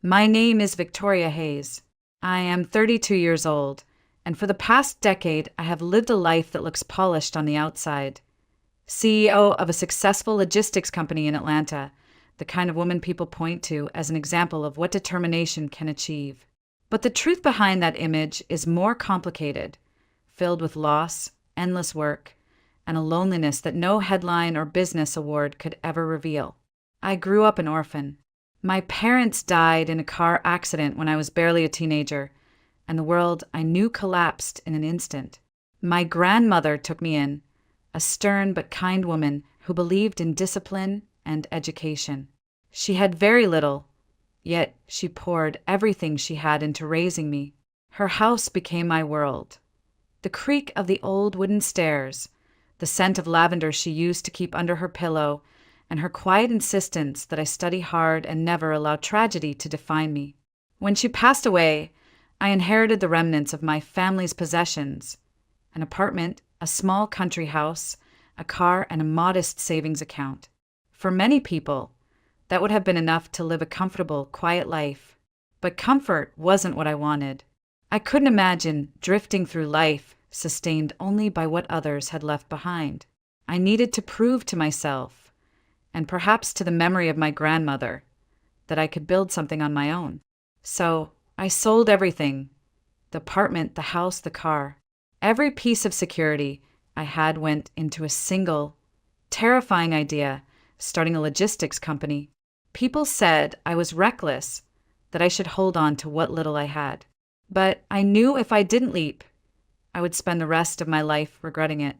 My name is Victoria Hayes. I am 32 years old, and for the past decade, I have lived a life that looks polished on the outside. CEO of a successful logistics company in Atlanta, the kind of woman people point to as an example of what determination can achieve. But the truth behind that image is more complicated, filled with loss, endless work, and a loneliness that no headline or business award could ever reveal. I grew up an orphan. My parents died in a car accident when I was barely a teenager, and the world I knew collapsed in an instant. My grandmother took me in, a stern but kind woman who believed in discipline and education. She had very little, yet she poured everything she had into raising me. Her house became my world. The creak of the old wooden stairs, the scent of lavender she used to keep under her pillow, and her quiet insistence that I study hard and never allow tragedy to define me. When she passed away, I inherited the remnants of my family's possessions: an apartment, a small country house, a car, and a modest savings account. For many people, that would have been enough to live a comfortable, quiet life. But comfort wasn't what I wanted. I couldn't imagine drifting through life sustained only by what others had left behind. I needed to prove to myself, and perhaps to the memory of my grandmother, that I could build something on my own. So I sold everything: the apartment, the house, the car. Every piece of security I had went into a single, terrifying idea: starting a logistics company. People said I was reckless, that I should hold on to what little I had. But I knew if I didn't leap, I would spend the rest of my life regretting it.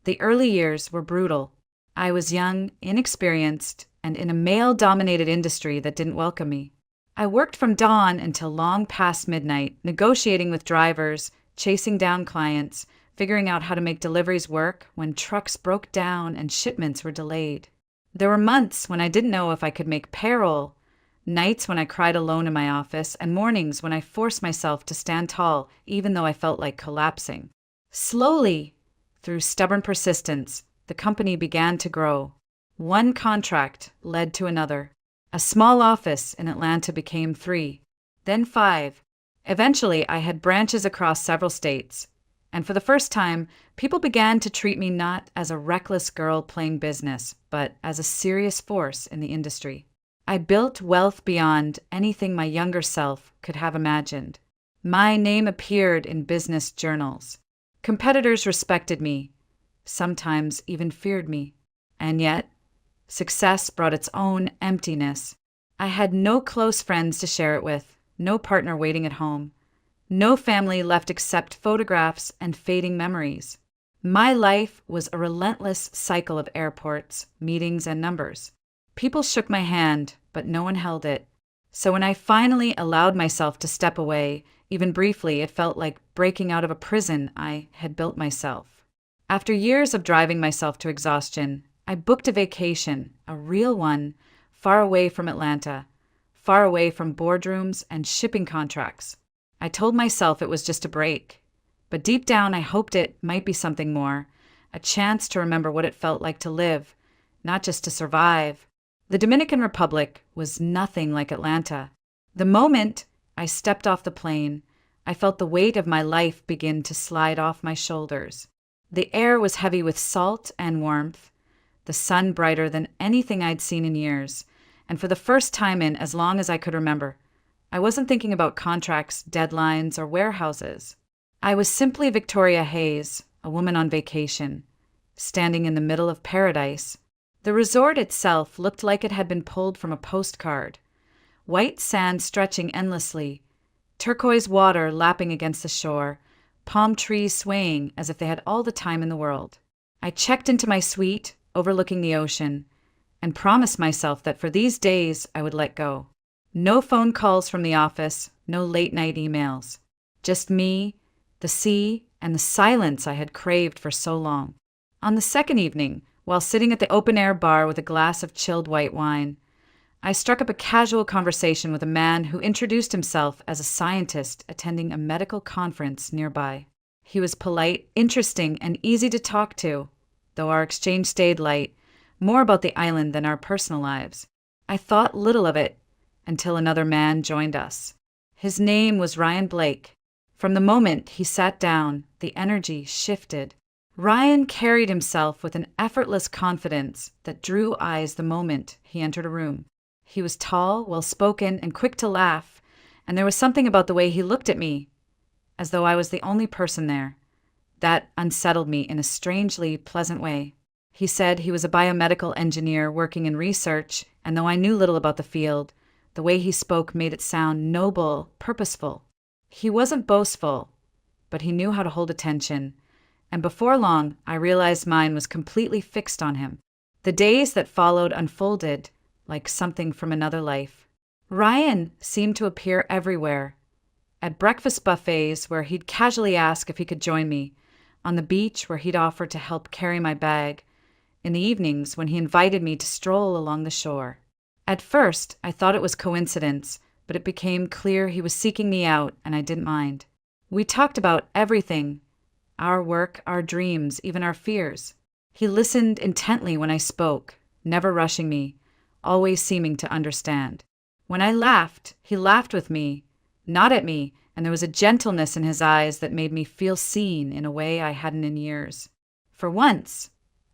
The early years were brutal. I was young, inexperienced, and in a male-dominated industry that didn't welcome me. I worked from dawn until long past midnight, negotiating with drivers, chasing down clients, figuring out how to make deliveries work when trucks broke down and shipments were delayed. There were months when I didn't know if I could make payroll, nights when I cried alone in my office, and mornings when I forced myself to stand tall even though I felt like collapsing. Slowly, through stubborn persistence, the company began to grow. One contract led to another. A small office in Atlanta became 3, then 5. Eventually, I had branches across several states, and for the first time, people began to treat me not as a reckless girl playing business, but as a serious force in the industry. I built wealth beyond anything my younger self could have imagined. My name appeared in business journals. Competitors respected me, sometimes even feared me. And yet, success brought its own emptiness. I had no close friends to share it with, no partner waiting at home, no family left except photographs and fading memories. My life was a relentless cycle of airports, meetings, and numbers. People shook my hand, but no one held it. So when I finally allowed myself to step away, even briefly, it felt like breaking out of a prison I had built myself. After years of driving myself to exhaustion, I booked a vacation, a real one, far away from Atlanta, far away from boardrooms and shipping contracts. I told myself it was just a break, but deep down I hoped it might be something more, a chance to remember what it felt like to live, not just to survive. The Dominican Republic was nothing like Atlanta. The moment I stepped off the plane, I felt the weight of my life begin to slide off my shoulders. The air was heavy with salt and warmth, the sun brighter than anything I'd seen in years, and for the first time in as long as I could remember, I wasn't thinking about contracts, deadlines, or warehouses. I was simply Victoria Hayes, a woman on vacation, standing in the middle of paradise. The resort itself looked like it had been pulled from a postcard. White sand stretching endlessly, turquoise water lapping against the shore, palm trees swaying as if they had all the time in the world. I checked into my suite, overlooking the ocean, and promised myself that for these days I would let go. No phone calls from the office, no late-night emails. Just me, the sea, and the silence I had craved for so long. On the second evening, while sitting at the open-air bar with a glass of chilled white wine, I struck up a casual conversation with a man who introduced himself as a scientist attending a medical conference nearby. He was polite, interesting, and easy to talk to, though our exchange stayed light, more about the island than our personal lives. I thought little of it, until another man joined us. His name was Ryan Blake. From the moment he sat down, the energy shifted. Ryan carried himself with an effortless confidence that drew eyes the moment he entered a room. He was tall, well-spoken, and quick to laugh, and there was something about the way he looked at me, as though I was the only person there, that unsettled me in a strangely pleasant way. He said he was a biomedical engineer working in research, and though I knew little about the field, the way he spoke made it sound noble, purposeful. He wasn't boastful, but he knew how to hold attention, and before long, I realized mine was completely fixed on him. The days that followed unfolded like something from another life. Ryan seemed to appear everywhere. At breakfast buffets where he'd casually ask if he could join me, on the beach where he'd offer to help carry my bag, in the evenings when he invited me to stroll along the shore. At first, I thought it was coincidence, but it became clear he was seeking me out, and I didn't mind. We talked about everything, our work, our dreams, even our fears. He listened intently when I spoke, never rushing me, always seeming to understand. When I laughed, he laughed with me, not at me, and there was a gentleness in his eyes that made me feel seen in a way I hadn't in years. For once,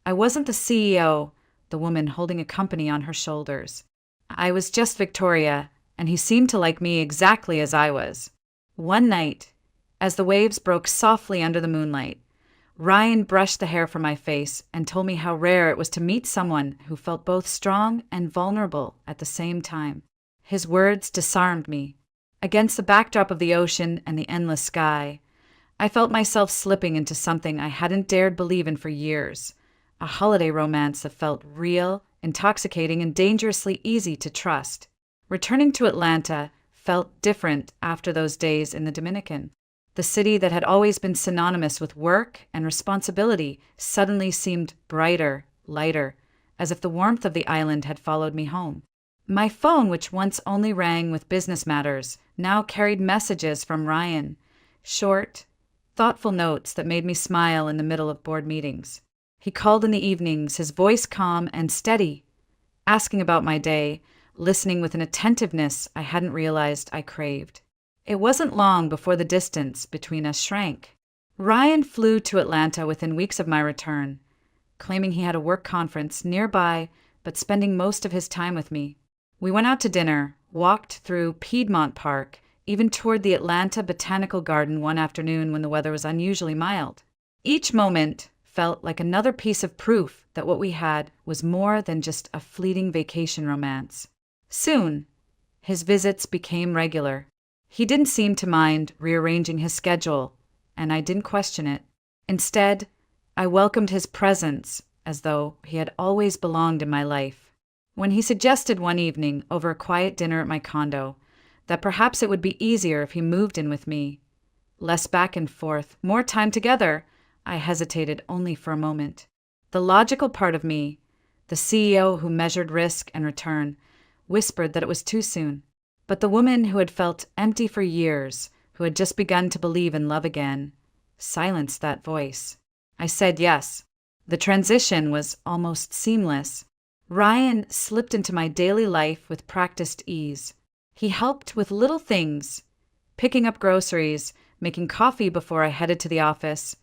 I wasn't the CEO, the woman holding a company on her shoulders. I was just Victoria, and he seemed to like me exactly as I was. One night, as the waves broke softly under the moonlight, Ryan brushed the hair from my face and told me how rare it was to meet someone who felt both strong and vulnerable at the same time. His words disarmed me. Against the backdrop of the ocean and the endless sky, I felt myself slipping into something I hadn't dared believe in for years, a holiday romance that felt real, intoxicating, and dangerously easy to trust. Returning to Atlanta felt different after those days in the Dominican. The city that had always been synonymous with work and responsibility suddenly seemed brighter, lighter, as if the warmth of the island had followed me home. My phone, which once only rang with business matters, now carried messages from Ryan, short, thoughtful notes that made me smile in the middle of board meetings. He called in the evenings, his voice calm and steady, asking about my day, listening with an attentiveness I hadn't realized I craved. It wasn't long before the distance between us shrank. Ryan flew to Atlanta within weeks of my return, claiming he had a work conference nearby, but spending most of his time with me. We went out to dinner, walked through Piedmont Park, even toured the Atlanta Botanical Garden one afternoon when the weather was unusually mild. Each moment felt like another piece of proof that what we had was more than just a fleeting vacation romance. Soon, his visits became regular. He didn't seem to mind rearranging his schedule, and I didn't question it. Instead, I welcomed his presence as though he had always belonged in my life. When he suggested one evening over a quiet dinner at my condo that perhaps it would be easier if he moved in with me, less back and forth, more time together, I hesitated only for a moment. The logical part of me, the CEO who measured risk and return, whispered that it was too soon. But the woman who had felt empty for years, who had just begun to believe in love again, silenced that voice. I said yes. The transition was almost seamless. Ryan slipped into my daily life with practiced ease. He helped with little things, picking up groceries, making coffee before I headed to the office,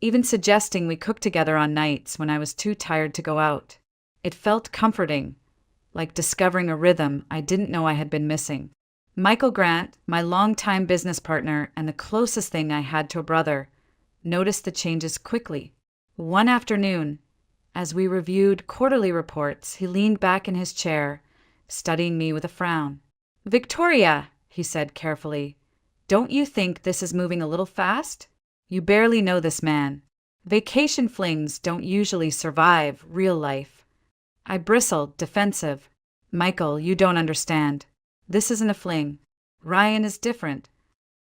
even suggesting we cook together on nights when I was too tired to go out. It felt comforting, like discovering a rhythm I didn't know I had been missing. Michael Grant, my longtime business partner and the closest thing I had to a brother, noticed the changes quickly. One afternoon, as we reviewed quarterly reports, he leaned back in his chair, studying me with a frown. "Victoria," he said carefully, "don't you think this is moving a little fast? You barely know this man. Vacation flings don't usually survive real life." I bristled, defensive. "Michael, you don't understand. This isn't a fling. Ryan is different."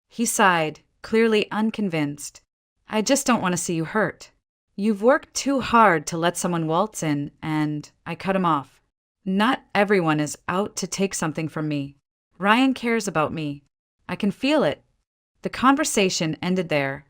He sighed, clearly unconvinced. "I just don't want to see you hurt. You've worked too hard to let someone waltz in," and I cut him off. "Not everyone is out to take something from me. Ryan cares about me. I can feel it." The conversation ended there,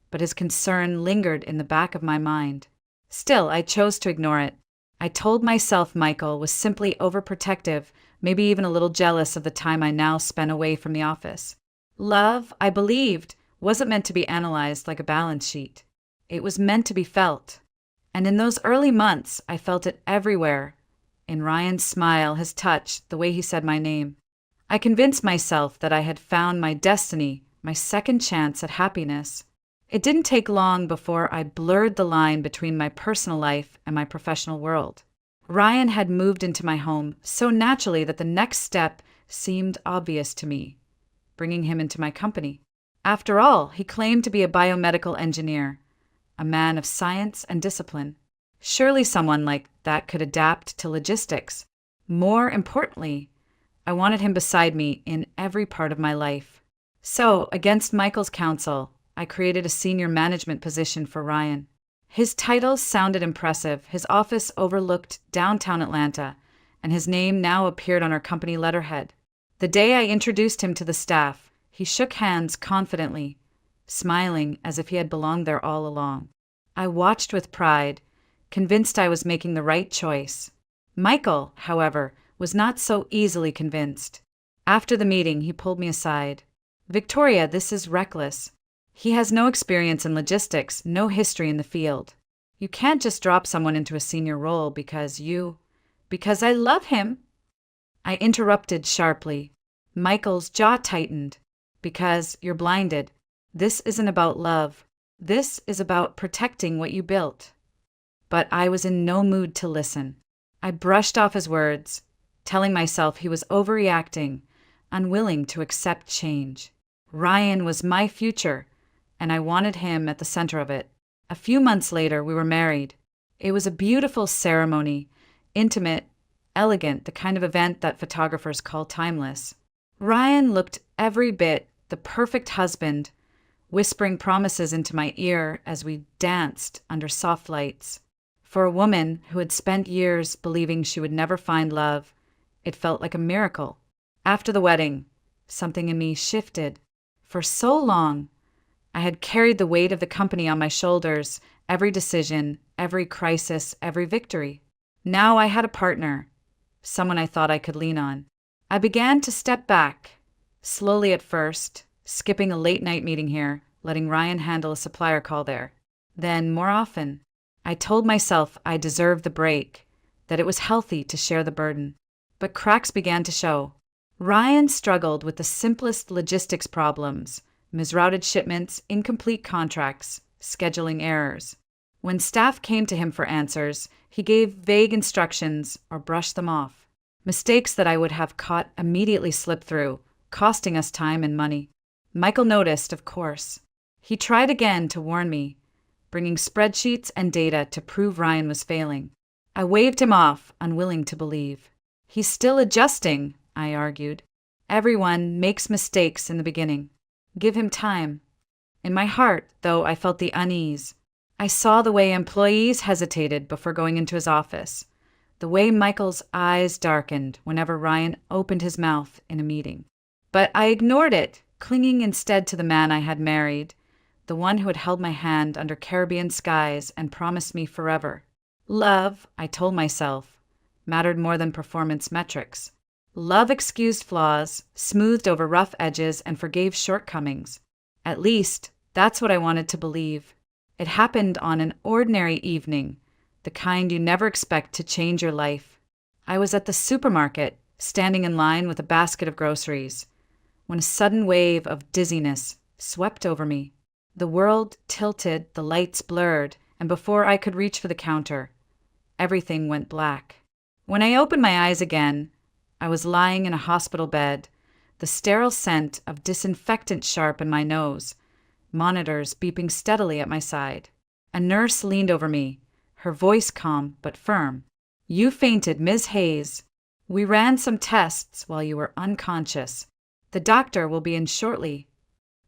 but his concern lingered in the back of my mind. Still, I chose to ignore it. I told myself Michael was simply overprotective maybe even a little jealous of the time I now spent away from the office. Love, I believed, wasn't meant to be analyzed like a balance sheet. It was meant to be felt. And in those early months, I felt it everywhere. In Ryan's smile, his touch, the way he said my name. I convinced myself that I had found my destiny, my second chance at happiness. It didn't take long before I blurred the line between my personal life and my professional world. Ryan had moved into my home so naturally that the next step seemed obvious to me, bringing him into my company. After all, he claimed to be a biomedical engineer, a man of science and discipline. Surely someone like that could adapt to logistics. More importantly, I wanted him beside me in every part of my life. So, against Michael's counsel, I created a senior management position for Ryan. His titles sounded impressive. His office overlooked downtown Atlanta, and his name now appeared on our company letterhead. The day I introduced him to the staff, he shook hands confidently, smiling as if he had belonged there all along. I watched with pride, convinced I was making the right choice. Michael, however, was not so easily convinced. After the meeting, he pulled me aside. "Victoria, this is reckless. He has no experience in logistics, no history in the field. You can't just drop someone into a senior role because I love him." I interrupted sharply. Michael's jaw tightened. "Because you're blinded. This isn't about love. This is about protecting what you built." But I was in no mood to listen. I brushed off his words, telling myself he was overreacting, unwilling to accept change. Ryan was my future, and I wanted him at the center of it. A few months later, we were married. It was a beautiful ceremony, intimate, elegant, the kind of event that photographers call timeless. Ryan looked every bit the perfect husband, whispering promises into my ear as we danced under soft lights. For a woman who had spent years believing she would never find love, it felt like a miracle. After the wedding, something in me shifted. For so long, I had carried the weight of the company on my shoulders, every decision, every crisis, every victory. Now I had a partner, someone I thought I could lean on. I began to step back, slowly at first, skipping a late-night meeting here, letting Ryan handle a supplier call there. Then, more often, I told myself I deserved the break, that it was healthy to share the burden. But cracks began to show. Ryan struggled with the simplest logistics problems, misrouted shipments, incomplete contracts, scheduling errors. When staff came to him for answers, he gave vague instructions or brushed them off. Mistakes that I would have caught immediately slipped through, costing us time and money. Michael noticed, of course. He tried again to warn me, bringing spreadsheets and data to prove Ryan was failing. I waved him off, unwilling to believe. "He's still adjusting," I argued. "Everyone makes mistakes in the beginning. Give him time." In my heart, though, I felt the unease. I saw the way employees hesitated before going into his office, the way Michael's eyes darkened whenever Ryan opened his mouth in a meeting. But I ignored it, clinging instead to the man I had married, the one who had held my hand under Caribbean skies and promised me forever. Love, I told myself, mattered more than performance metrics. Love excused flaws, smoothed over rough edges, and forgave shortcomings. At least, that's what I wanted to believe. It happened on an ordinary evening, the kind you never expect to change your life. I was at the supermarket, standing in line with a basket of groceries, when a sudden wave of dizziness swept over me. The world tilted, the lights blurred, and before I could reach for the counter, everything went black. When I opened my eyes again, I was lying in a hospital bed, the sterile scent of disinfectant sharp in my nose, monitors beeping steadily at my side. A nurse leaned over me, her voice calm but firm. "You fainted, Ms. Hayes. We ran some tests while you were unconscious. The doctor will be in shortly."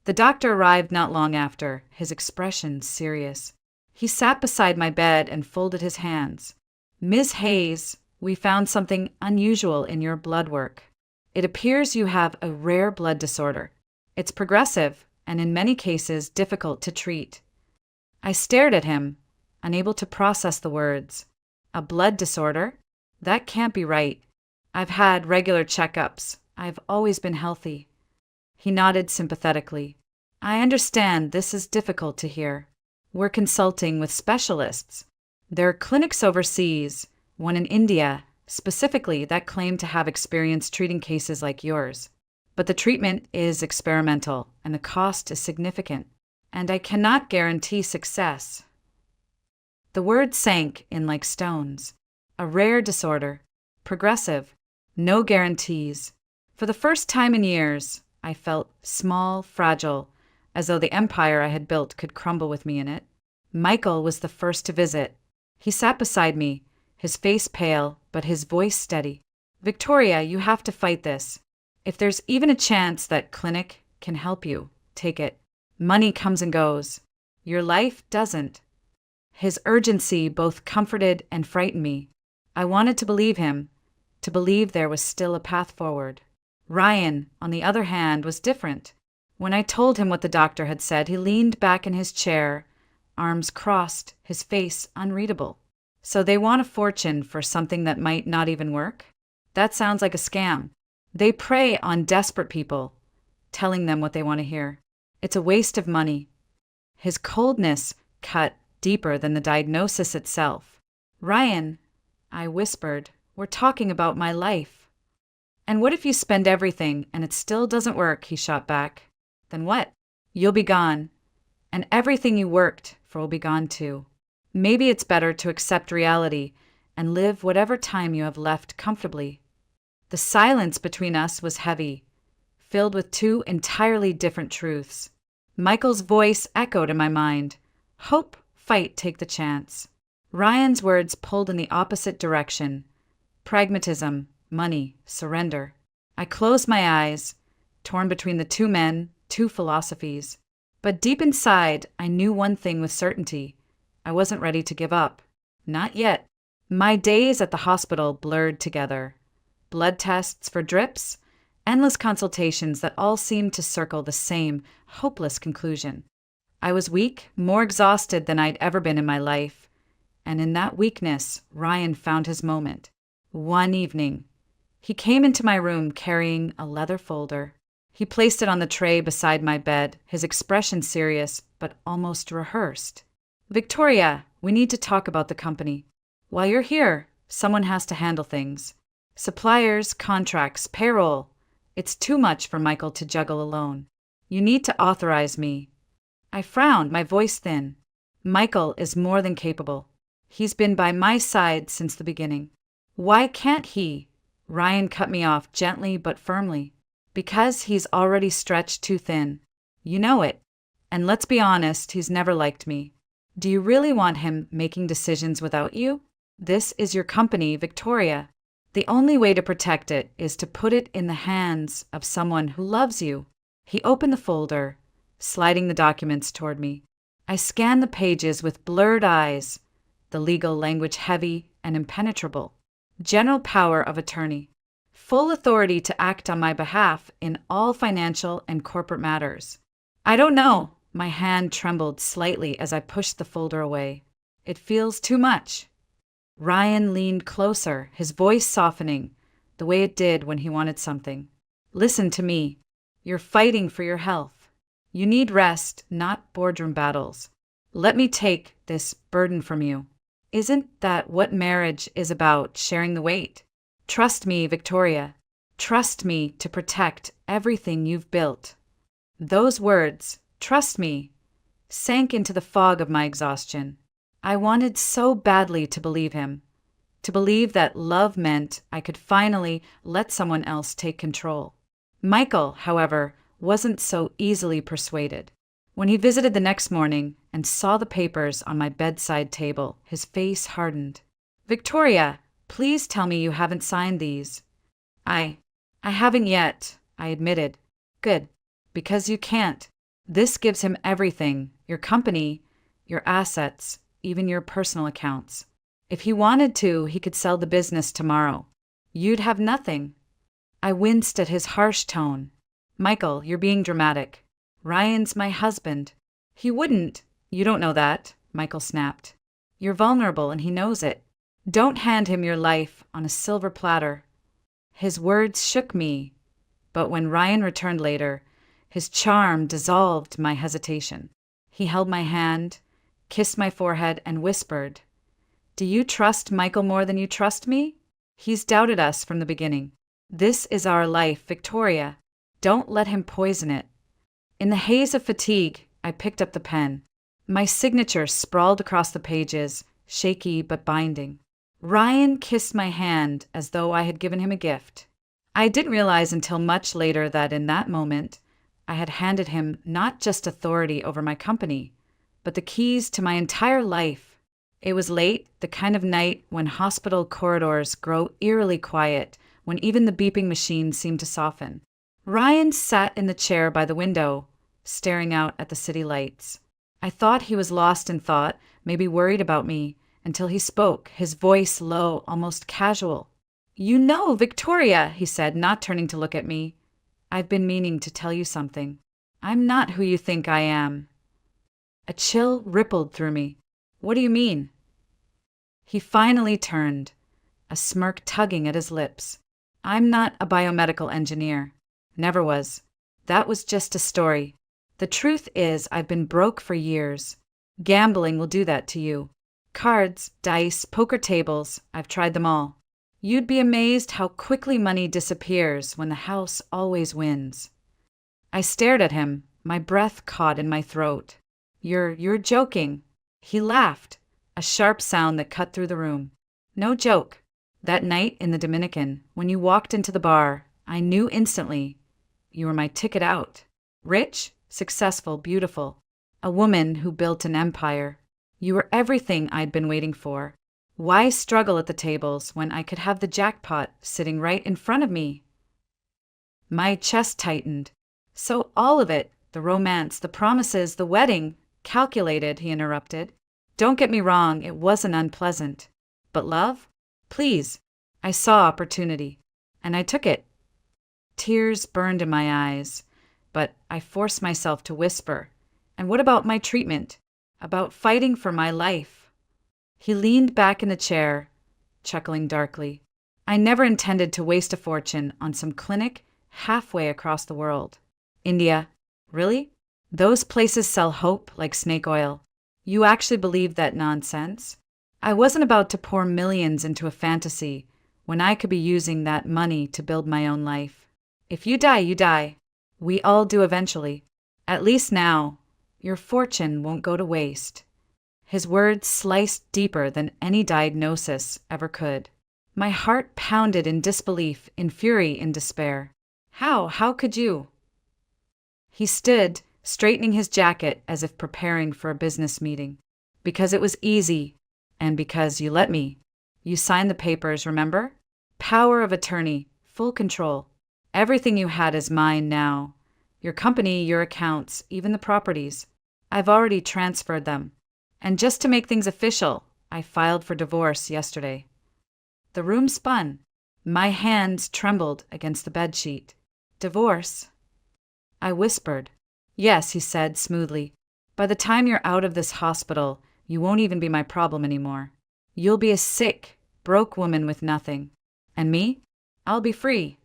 The doctor arrived not long after, his expression serious. He sat beside my bed and folded his hands. "Ms. Hayes, we found something unusual in your blood work. It appears you have a rare blood disorder. It's progressive and in many cases difficult to treat." I stared at him, unable to process the words. A blood disorder? That can't be right. I've had regular checkups. I've always been healthy. He nodded sympathetically. I understand this is difficult to hear. We're consulting with specialists. There are clinics overseas, one in India, specifically, that claim to have experience treating cases like yours. But the treatment is experimental, and the cost is significant. And I cannot guarantee success. The words sank in like stones. A rare disorder. Progressive. No guarantees. For the first time in years, I felt small, fragile, as though the empire I had built could crumble with me in it. Michael was the first to visit. He sat beside me, his face pale, but his voice steady. Victoria, you have to fight this. If there's even a chance that clinic can help you, take it. Money comes and goes. Your life doesn't. His urgency both comforted and frightened me. I wanted to believe him, to believe there was still a path forward. Ryan, on the other hand, was different. When I told him what the doctor had said, he leaned back in his chair, arms crossed, his face unreadable. So they want a fortune for something that might not even work? That sounds like a scam. They prey on desperate people, telling them what they want to hear. It's a waste of money. His coldness cut deeper than the diagnosis itself. Ryan, I whispered, we're talking about my life. And what if you spend everything and it still doesn't work, he shot back. Then what? You'll be gone. And everything you worked for will be gone too. Maybe it's better to accept reality and live whatever time you have left comfortably. The silence between us was heavy, filled with two entirely different truths. Michael's voice echoed in my mind. Hope, fight, take the chance. Ryan's words pulled in the opposite direction. Pragmatism, money, surrender. I closed my eyes, torn between the two men, two philosophies. But deep inside, I knew one thing with certainty. I wasn't ready to give up. Not yet. My days at the hospital blurred together. Blood tests for drips, endless consultations that all seemed to circle the same hopeless conclusion. I was weak, more exhausted than I'd ever been in my life. And in that weakness, Ryan found his moment. One evening, he came into my room carrying a leather folder. He placed it on the tray beside my bed, his expression serious but almost rehearsed. Victoria, we need to talk about the company. While you're here, someone has to handle things. Suppliers, contracts, payroll. It's too much for Michael to juggle alone. You need to authorize me. I frowned, my voice thin. Michael is more than capable. He's been by my side since the beginning. Why can't he? Ryan cut me off gently but firmly. Because he's already stretched too thin. You know it. And let's be honest, he's never liked me. Do you really want him making decisions without you? This is your company, Victoria. The only way to protect it is to put it in the hands of someone who loves you. He opened the folder, sliding the documents toward me. I scanned the pages with blurred eyes, the legal language heavy and impenetrable. General power of attorney. Full authority to act on my behalf in all financial and corporate matters. I don't know. My hand trembled slightly as I pushed the folder away. It feels too much. Ryan leaned closer, his voice softening, the way it did when he wanted something. Listen to me. You're fighting for your health. You need rest, not boardroom battles. Let me take this burden from you. Isn't that what marriage is about, sharing the weight? Trust me, Victoria. Trust me to protect everything you've built. Those words, trust me, sank into the fog of my exhaustion. I wanted so badly to believe him, to believe that love meant I could finally let someone else take control. Michael, however, wasn't so easily persuaded. When he visited the next morning and saw the papers on my bedside table, his face hardened. Victoria, please tell me you haven't signed these. I haven't yet, I admitted. Good, because you can't. This gives him everything, your company, your assets, even your personal accounts. If he wanted to, he could sell the business tomorrow. You'd have nothing. I winced at his harsh tone. Michael, you're being dramatic. Ryan's my husband. He wouldn't. You don't know that, Michael snapped. You're vulnerable and he knows it. Don't hand him your life on a silver platter. His words shook me, but when Ryan returned later, his charm dissolved my hesitation. He held my hand, kissed my forehead, and whispered, "Do you trust Michael more than you trust me? He's doubted us from the beginning. This is our life, Victoria. Don't let him poison it." In the haze of fatigue, I picked up the pen. My signature sprawled across the pages, shaky but binding. Ryan kissed my hand as though I had given him a gift. I didn't realize until much later that in that moment, I had handed him not just authority over my company, but the keys to my entire life. It was late, the kind of night when hospital corridors grow eerily quiet, when even the beeping machine seemed to soften. Ryan sat in the chair by the window, staring out at the city lights. I thought he was lost in thought, maybe worried about me, until he spoke, his voice low, almost casual. "You know, Victoria," he said, not turning to look at me. "I've been meaning to tell you something. I'm not who you think I am." A chill rippled through me. "What do you mean?" He finally turned, a smirk tugging at his lips. "I'm not a biomedical engineer. Never was. That was just a story. The truth is, I've been broke for years. Gambling will do that to you. Cards, dice, poker tables, I've tried them all. You'd be amazed how quickly money disappears when the house always wins." I stared at him, my breath caught in my throat. You're joking." He laughed, a sharp sound that cut through the room. "No joke. That night in the Dominican, when you walked into the bar, I knew instantly you were my ticket out. Rich, successful, beautiful. A woman who built an empire. You were everything I'd been waiting for. Why struggle at the tables when I could have the jackpot sitting right in front of me?" My chest tightened. "So all of it, the romance, the promises, the wedding, calculated," he interrupted. "Don't get me wrong, it wasn't unpleasant. But love? Please." I saw opportunity, and I took it. Tears burned in my eyes, but I forced myself to whisper, "And what about my treatment? About fighting for my life?" He leaned back in the chair, chuckling darkly. "I never intended to waste a fortune on some clinic halfway across the world. India, really? Those places sell hope like snake oil. You actually believe that nonsense? I wasn't about to pour millions into a fantasy when I could be using that money to build my own life. If you die, you die. We all do eventually. At least now, your fortune won't go to waste." His words sliced deeper than any diagnosis ever could. My heart pounded in disbelief, in fury, in despair. How could you?" He stood, straightening his jacket as if preparing for a business meeting. "Because it was easy, and because you let me. You signed the papers, remember? Power of attorney, full control. Everything you had is mine now. Your company, your accounts, even the properties. I've already transferred them. And just to make things official, I filed for divorce yesterday." The room spun. My hands trembled against the bedsheet. "Divorce?" I whispered. "Yes," he said smoothly. "By the time you're out of this hospital, you won't even be my problem anymore. You'll be a sick, broke woman with nothing. And me? I'll be free."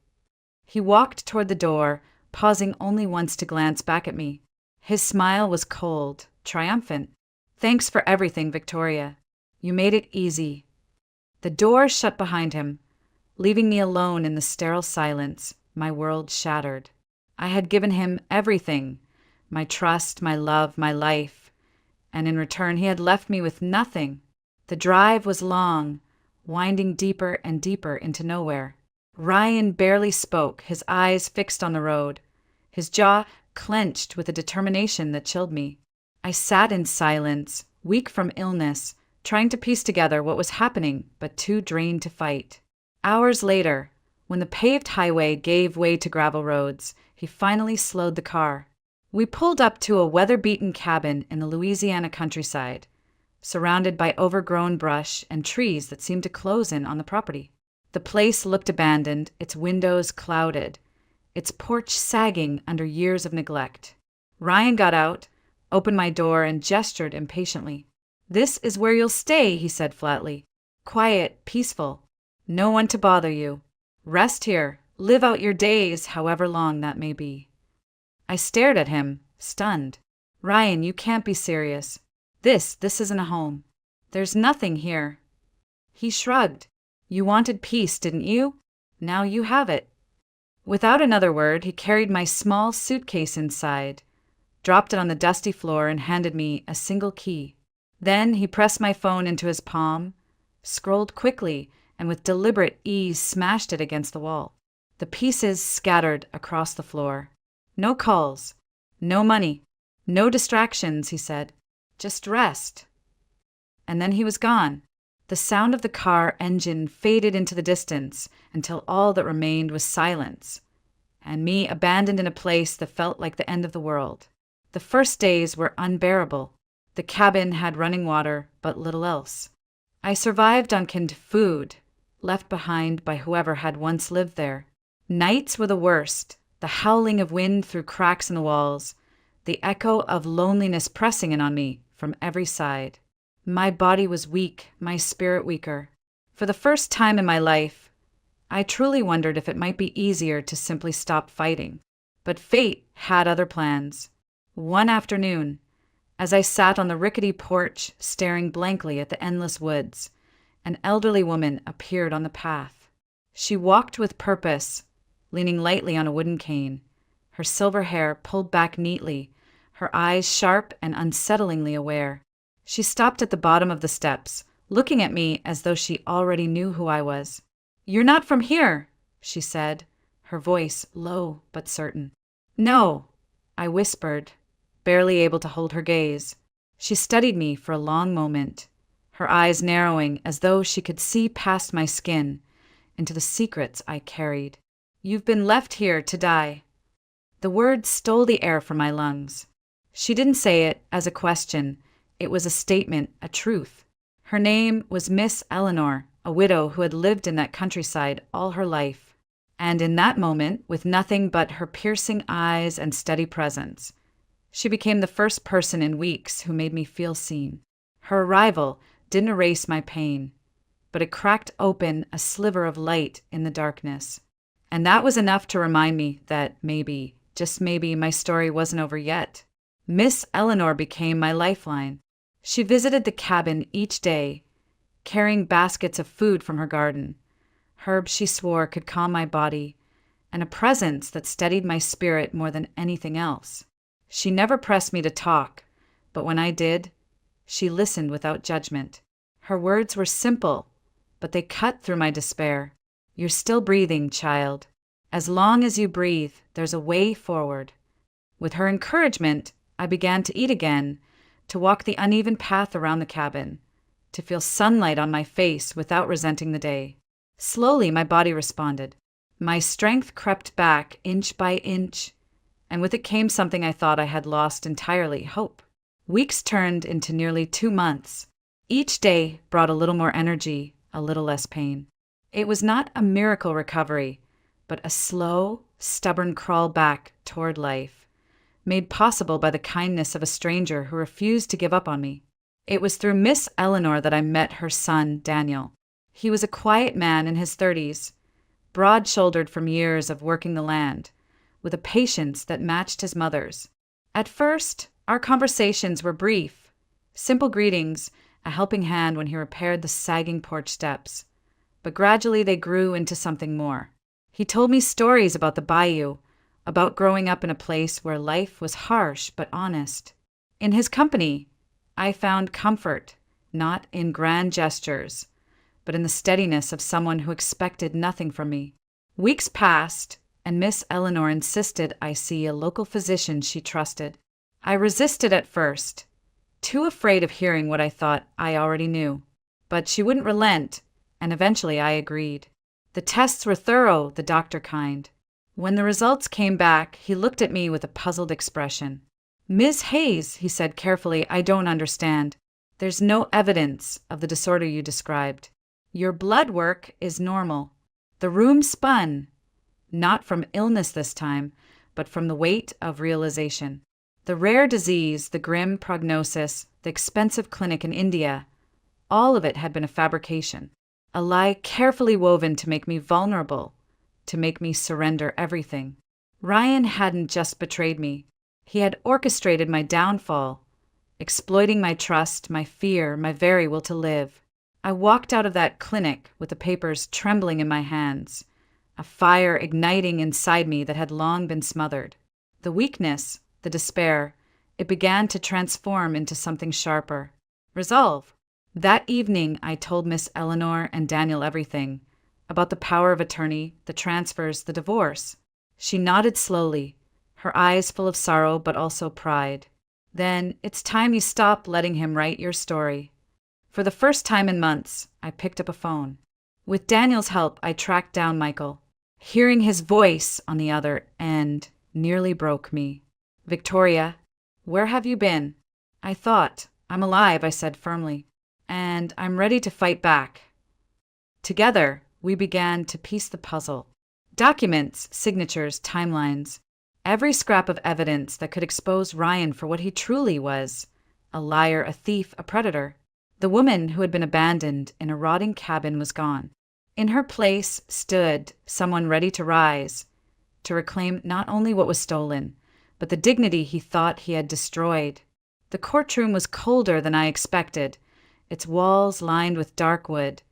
He walked toward the door, pausing only once to glance back at me. His smile was cold, triumphant. "Thanks for everything, Victoria. You made it easy." The door shut behind him, leaving me alone in the sterile silence, my world shattered. I had given him everything, my trust, my love, my life, and in return he had left me with nothing. The drive was long, winding deeper and deeper into nowhere. Ryan barely spoke, his eyes fixed on the road, his jaw clenched with a determination that chilled me. I sat in silence, weak from illness, trying to piece together what was happening, but too drained to fight. Hours later, when the paved highway gave way to gravel roads, he finally slowed the car. We pulled up to a weather-beaten cabin in the Louisiana countryside, surrounded by overgrown brush and trees that seemed to close in on the property. The place looked abandoned, its windows clouded, its porch sagging under years of neglect. Ryan got out, opened my door, and gestured impatiently. "This is where you'll stay," he said flatly. "Quiet, peaceful. No one to bother you. Rest here. Live out your days, however long that may be. I stared at him, stunned. Ryan, you can't be serious. This isn't a home. There's nothing here. He shrugged. You wanted peace, didn't you? Now you have it. Without another word, he carried my small suitcase inside, dropped it on the dusty floor, and handed me a single key. Then he pressed my phone into his palm, scrolled quickly, and with deliberate ease smashed it against the wall. The pieces scattered across the floor. No calls, no money, no distractions, he said. Just rest. And then he was gone. The sound of the car engine faded into the distance until all that remained was silence, and me abandoned in a place that felt like the end of the world. The first days were unbearable. The cabin had running water, but little else. I survived on canned food, left behind by whoever had once lived there. Nights were the worst, the howling of wind through cracks in the walls, the echo of loneliness pressing in on me from every side. My body was weak, my spirit weaker. For the first time in my life, I truly wondered if it might be easier to simply stop fighting. But fate had other plans. One afternoon, as I sat on the rickety porch staring blankly at the endless woods, an elderly woman appeared on the path. She walked with purpose, leaning lightly on a wooden cane, her silver hair pulled back neatly, her eyes sharp and unsettlingly aware. She stopped at the bottom of the steps, looking at me as though she already knew who I was. "You're not from here," she said, her voice low but certain. "No," I whispered, barely able to hold her gaze. She studied me for a long moment, her eyes narrowing as though she could see past my skin into the secrets I carried. "You've been left here to die." The words stole the air from my lungs. She didn't say it as a question. It was a statement, a truth. Her name was Miss Eleanor, a widow who had lived in that countryside all her life. And in that moment, with nothing but her piercing eyes and steady presence, she became the first person in weeks who made me feel seen. Her arrival didn't erase my pain, but it cracked open a sliver of light in the darkness. And that was enough to remind me that maybe, just maybe, my story wasn't over yet. Miss Eleanor became my lifeline. She visited the cabin each day, carrying baskets of food from her garden, herbs she swore could calm my body, and a presence that steadied my spirit more than anything else. She never pressed me to talk, but when I did, she listened without judgment. Her words were simple, but they cut through my despair. "You're still breathing, child. As long as you breathe, there's a way forward." With her encouragement, I began to eat again, to walk the uneven path around the cabin, to feel sunlight on my face without resenting the day. Slowly, my body responded. My strength crept back inch by inch, and with it came something I thought I had lost entirely, hope. Weeks turned into nearly 2 months. Each day brought a little more energy, a little less pain. It was not a miracle recovery, but a slow, stubborn crawl back toward life, made possible by the kindness of a stranger who refused to give up on me. It was through Miss Eleanor that I met her son, Daniel. He was a quiet man in his 30s, broad-shouldered from years of working the land, with a patience that matched his mother's. At first, our conversations were brief, simple greetings, a helping hand when he repaired the sagging porch steps. But gradually they grew into something more. He told me stories about the bayou, about growing up in a place where life was harsh but honest. In his company, I found comfort, not in grand gestures, but in the steadiness of someone who expected nothing from me. Weeks passed, and Miss Eleanor insisted I see a local physician she trusted. I resisted at first, too afraid of hearing what I thought I already knew. But she wouldn't relent, and eventually I agreed. The tests were thorough, the doctor kind. When the results came back, he looked at me with a puzzled expression. "Ms. Hayes," he said carefully, "I don't understand. There's no evidence of the disorder you described. Your blood work is normal. The room spun, not from illness this time, but from the weight of realization. The rare disease, the grim prognosis, the expensive clinic in India, all of it had been a fabrication, a lie carefully woven to make me vulnerable, to make me surrender everything. Ryan hadn't just betrayed me. He had orchestrated my downfall, exploiting my trust, my fear, my very will to live. I walked out of that clinic with the papers trembling in my hands, a fire igniting inside me that had long been smothered. The weakness, the despair, it began to transform into something sharper. Resolve. That evening, I told Miss Eleanor and Daniel everything about the power of attorney, the transfers, the divorce. She nodded slowly, her eyes full of sorrow but also pride. Then, it's time you stop letting him write your story. For the first time in months, I picked up a phone. With Daniel's help, I tracked down Michael. Hearing his voice on the other end nearly broke me. "Victoria, where have you been?" "I thought. I'm alive," I said firmly. "And I'm ready to fight back." Together, we began to piece the puzzle. Documents, signatures, timelines. Every scrap of evidence that could expose Ryan for what he truly was: a liar, a thief, a predator. The woman who had been abandoned in a rotting cabin was gone. In her place stood someone ready to rise, to reclaim not only what was stolen, but the dignity he thought he had destroyed. The courtroom was colder than I expected, its walls lined with dark wood,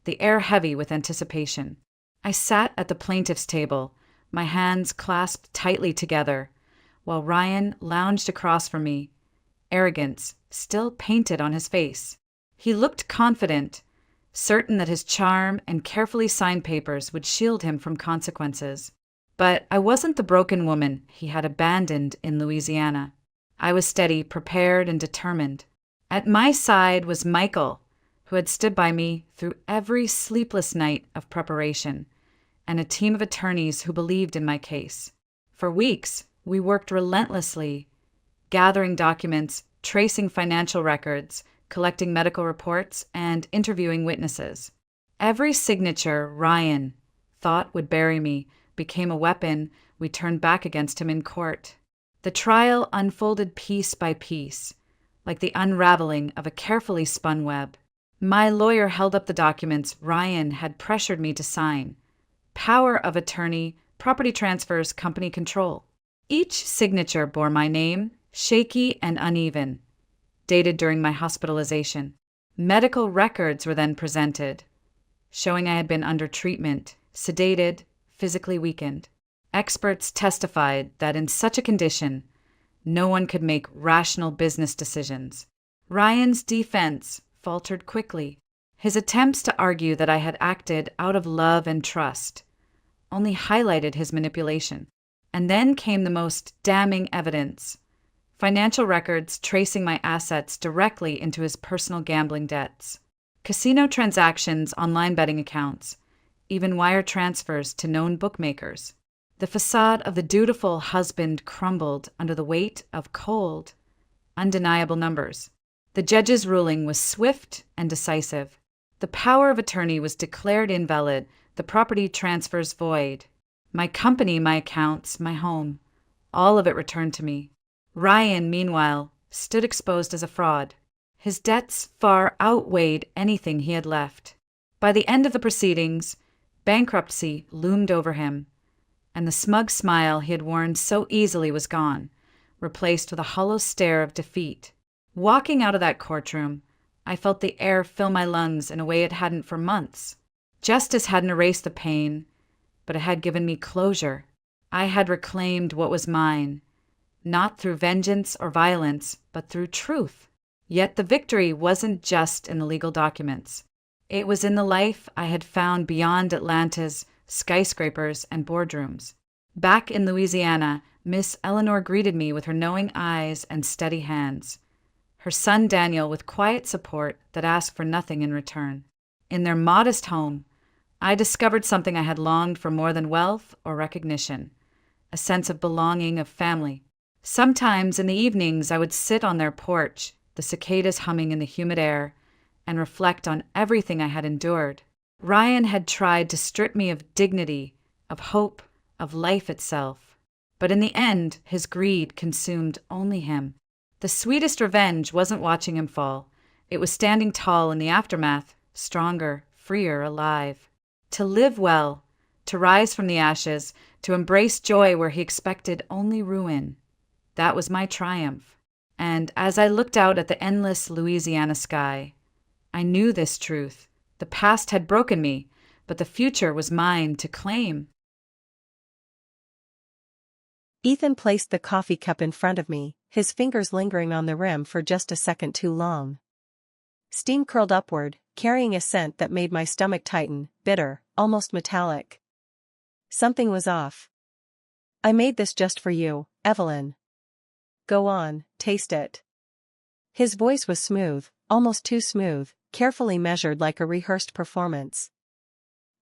the air heavy with anticipation. I sat at the plaintiff's table, my hands clasped tightly together, while Ryan lounged across from me, arrogance still painted on his face. He looked confident, certain that his charm and carefully signed papers would shield him from consequences. But I wasn't the broken woman he had abandoned in Louisiana. I was steady, prepared, and determined. At my side was Michael, who had stood by me through every sleepless night of preparation, and a team of attorneys who believed in my case. For weeks, we worked relentlessly, gathering documents, tracing financial records, collecting medical reports, and interviewing witnesses. Every signature Ryan thought would bury me became a weapon we turned back against him in court. The trial unfolded piece by piece, like the unraveling of a carefully spun web. My lawyer held up the documents Ryan had pressured me to sign: power of attorney, property transfers, company control. Each signature bore my name, shaky and uneven, dated during my hospitalization. Medical records were then presented, showing I had been under treatment, sedated, physically weakened. Experts testified that in such a condition, no one could make rational business decisions. Ryan's defense faltered quickly. His attempts to argue that I had acted out of love and trust only highlighted his manipulation. And then came the most damning evidence: financial records tracing my assets directly into his personal gambling debts. Casino transactions, online betting accounts, even wire transfers to known bookmakers. The facade of the dutiful husband crumbled under the weight of cold, undeniable numbers. The judge's ruling was swift and decisive. The power of attorney was declared invalid, the property transfers void. My company, my accounts, my home, all of it returned to me. Ryan, meanwhile, stood exposed as a fraud. His debts far outweighed anything he had left. By the end of the proceedings, bankruptcy loomed over him, and the smug smile he had worn so easily was gone, replaced with a hollow stare of defeat. Walking out of that courtroom, I felt the air fill my lungs in a way it hadn't for months. Justice hadn't erased the pain, but it had given me closure. I had reclaimed what was mine, not through vengeance or violence, but through truth. Yet the victory wasn't just in the legal documents. It was in the life I had found beyond Atlanta's skyscrapers and boardrooms. Back in Louisiana, Miss Eleanor greeted me with her knowing eyes and steady hands. Her son Daniel with quiet support that asked for nothing in return. In their modest home, I discovered something I had longed for more than wealth or recognition: a sense of belonging, of family. Sometimes in the evenings I would sit on their porch, the cicadas humming in the humid air, and reflect on everything I had endured. Ryan had tried to strip me of dignity, of hope, of life itself. But in the end, his greed consumed only him. The sweetest revenge wasn't watching him fall. It was standing tall in the aftermath, stronger, freer, alive. To live well, to rise from the ashes, to embrace joy where he expected only ruin. That was my triumph. And as I looked out at the endless Louisiana sky, I knew this truth. The past had broken me, but the future was mine to claim. Ethan placed the coffee cup in front of me, his fingers lingering on the rim for just a second too long. Steam curled upward, carrying a scent that made my stomach tighten, bitter, almost metallic. Something was off. I made this just for you, Evelyn. Go on, taste it. His voice was smooth, almost too smooth, carefully measured like a rehearsed performance.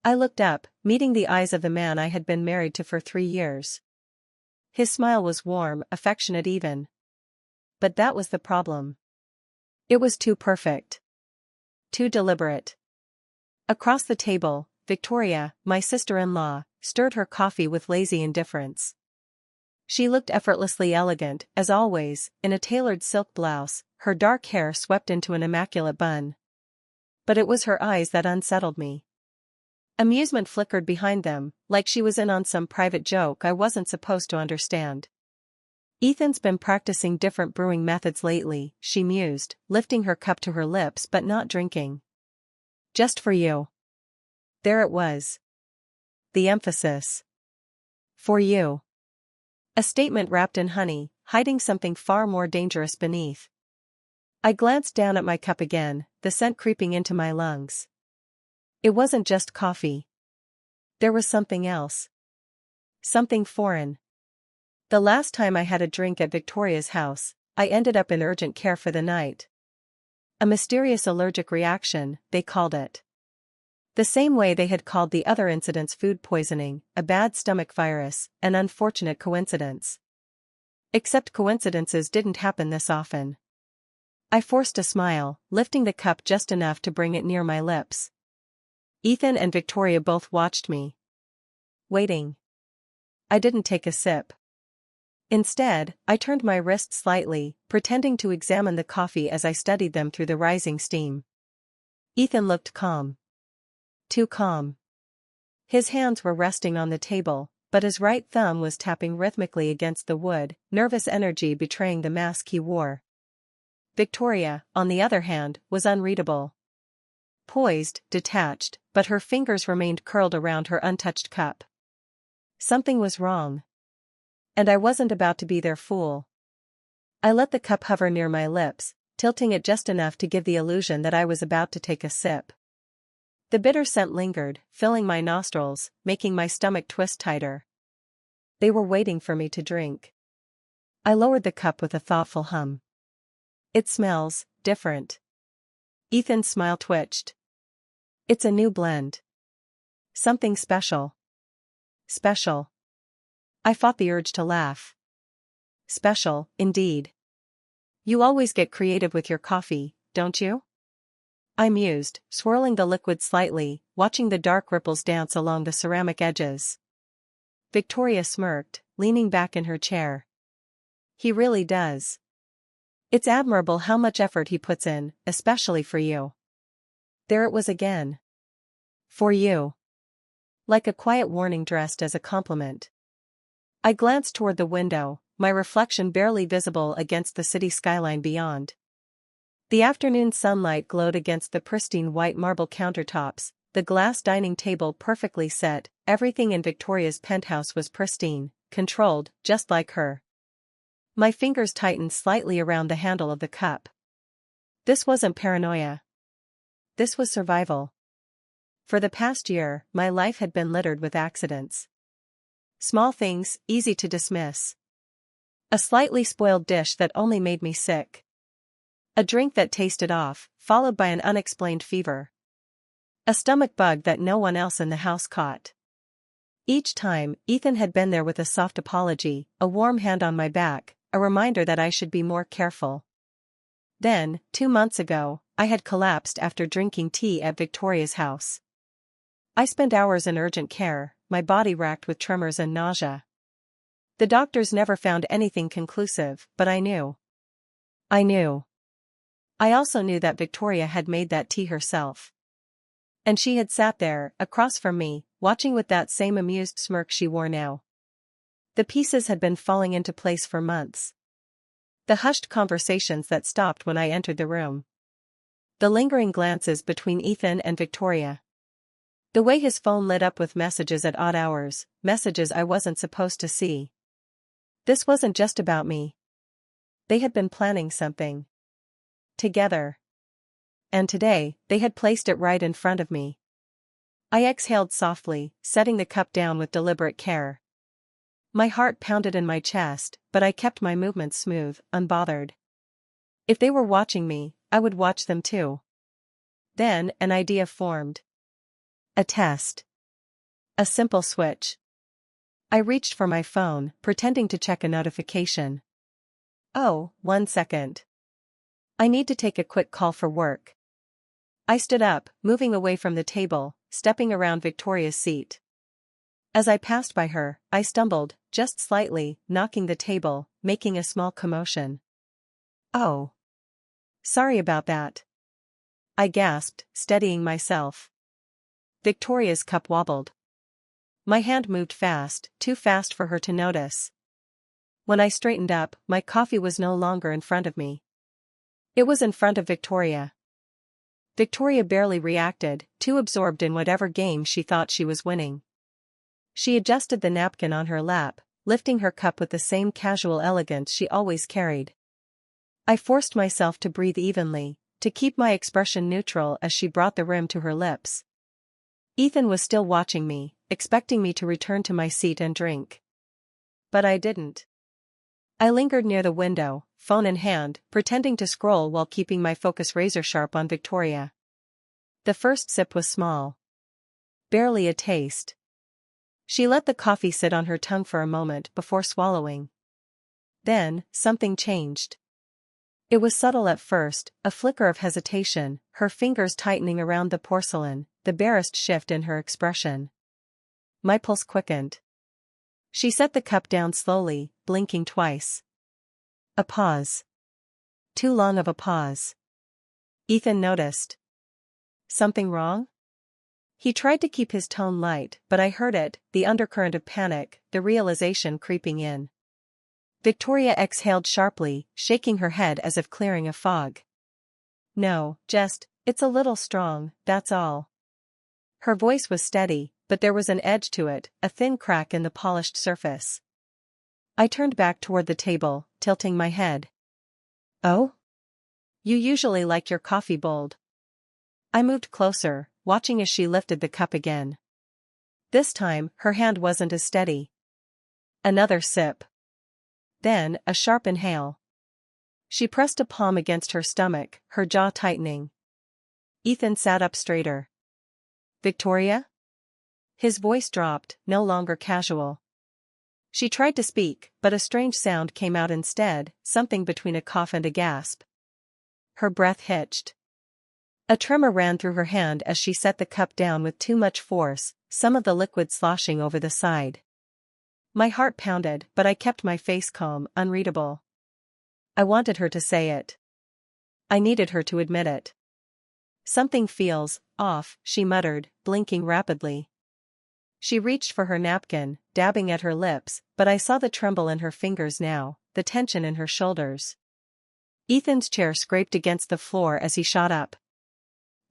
I looked up, meeting the eyes of the man I had been married to for 3 years. His smile was warm, affectionate even. But that was the problem. It was too perfect. Too deliberate. Across the table, Victoria, my sister-in-law, stirred her coffee with lazy indifference. She looked effortlessly elegant, as always, in a tailored silk blouse, her dark hair swept into an immaculate bun. But it was her eyes that unsettled me. Amusement flickered behind them, like she was in on some private joke I wasn't supposed to understand. Ethan's been practicing different brewing methods lately, she mused, lifting her cup to her lips but not drinking. Just for you. There it was. The emphasis. For you. A statement wrapped in honey, hiding something far more dangerous beneath. I glanced down at my cup again, the scent creeping into my lungs. It wasn't just coffee. There was something else. Something foreign. The last time I had a drink at Victoria's house, I ended up in urgent care for the night. A mysterious allergic reaction, they called it. The same way they had called the other incidents food poisoning, a bad stomach virus, an unfortunate coincidence. Except coincidences didn't happen this often. I forced a smile, lifting the cup just enough to bring it near my lips. Ethan and Victoria both watched me. Waiting. I didn't take a sip. Instead, I turned my wrist slightly, pretending to examine the coffee as I studied them through the rising steam. Ethan looked calm. Too calm. His hands were resting on the table, but his right thumb was tapping rhythmically against the wood, nervous energy betraying the mask he wore. Victoria, on the other hand, was unreadable. Poised, detached, but her fingers remained curled around her untouched cup. Something was wrong. And I wasn't about to be their fool. I let the cup hover near my lips, tilting it just enough to give the illusion that I was about to take a sip. The bitter scent lingered, filling my nostrils, making my stomach twist tighter. They were waiting for me to drink. I lowered the cup with a thoughtful hum. It smells different. Ethan's smile twitched. It's a new blend. Something special. Special. I fought the urge to laugh. Special, indeed. You always get creative with your coffee, don't you? I mused, swirling the liquid slightly, watching the dark ripples dance along the ceramic edges. Victoria smirked, leaning back in her chair. He really does. It's admirable how much effort he puts in, especially for you. There it was again. For you. Like a quiet warning dressed as a compliment. I glanced toward the window, my reflection barely visible against the city skyline beyond. The afternoon sunlight glowed against the pristine white marble countertops, the glass dining table perfectly set, everything in Victoria's penthouse was pristine, controlled, just like her. My fingers tightened slightly around the handle of the cup. This wasn't paranoia. This was survival. For the past year, my life had been littered with accidents. Small things, easy to dismiss. A slightly spoiled dish that only made me sick. A drink that tasted off, followed by an unexplained fever. A stomach bug that no one else in the house caught. Each time, Ethan had been there with a soft apology, a warm hand on my back, a reminder that I should be more careful. Then, 2 months ago, I had collapsed after drinking tea at Victoria's house. I spent hours in urgent care, my body racked with tremors and nausea. The doctors never found anything conclusive, but I knew. I knew. I also knew that Victoria had made that tea herself. And she had sat there, across from me, watching with that same amused smirk she wore now. The pieces had been falling into place for months. The hushed conversations that stopped when I entered the room. The lingering glances between Ethan and Victoria. The way his phone lit up with messages at odd hours, messages I wasn't supposed to see. This wasn't just about me. They had been planning something. Together. And today, they had placed it right in front of me. I exhaled softly, setting the cup down with deliberate care. My heart pounded in my chest, but I kept my movements smooth, unbothered. If they were watching me, I would watch them too. Then, an idea formed. A test. A simple switch. I reached for my phone, pretending to check a notification. Oh, 1 second. I need to take a quick call for work. I stood up, moving away from the table, stepping around Victoria's seat. As I passed by her, I stumbled, just slightly, knocking the table, making a small commotion. Oh. Sorry about that. I gasped, steadying myself. Victoria's cup wobbled. My hand moved fast, too fast for her to notice. When I straightened up, my coffee was no longer in front of me. It was in front of Victoria. Victoria barely reacted, too absorbed in whatever game she thought she was winning. She adjusted the napkin on her lap, lifting her cup with the same casual elegance she always carried. I forced myself to breathe evenly, to keep my expression neutral as she brought the rim to her lips. Ethan was still watching me, expecting me to return to my seat and drink. But I didn't. I lingered near the window, phone in hand, pretending to scroll while keeping my focus razor-sharp on Victoria. The first sip was small. Barely a taste. She let the coffee sit on her tongue for a moment before swallowing. Then, something changed. It was subtle at first, a flicker of hesitation, her fingers tightening around the porcelain, the barest shift in her expression. My pulse quickened. She set the cup down slowly, blinking twice. A pause. Too long of a pause. Ethan noticed. Something wrong? He tried to keep his tone light, but I heard it, the undercurrent of panic, the realization creeping in. Victoria exhaled sharply, shaking her head as if clearing a fog. No, it's a little strong, that's all. Her voice was steady, but there was an edge to it, a thin crack in the polished surface. I turned back toward the table, tilting my head. Oh? You usually like your coffee bold. I moved closer, watching as she lifted the cup again. This time, her hand wasn't as steady. Another sip. Then, a sharp inhale. She pressed a palm against her stomach, her jaw tightening. Ethan sat up straighter. Victoria? His voice dropped, no longer casual. She tried to speak, but a strange sound came out instead, something between a cough and a gasp. Her breath hitched. A tremor ran through her hand as she set the cup down with too much force, some of the liquid sloshing over the side. My heart pounded, but I kept my face calm, unreadable. I wanted her to say it. I needed her to admit it. Something feels off, she muttered, blinking rapidly. She reached for her napkin, dabbing at her lips, but I saw the tremble in her fingers now, the tension in her shoulders. Ethan's chair scraped against the floor as he shot up.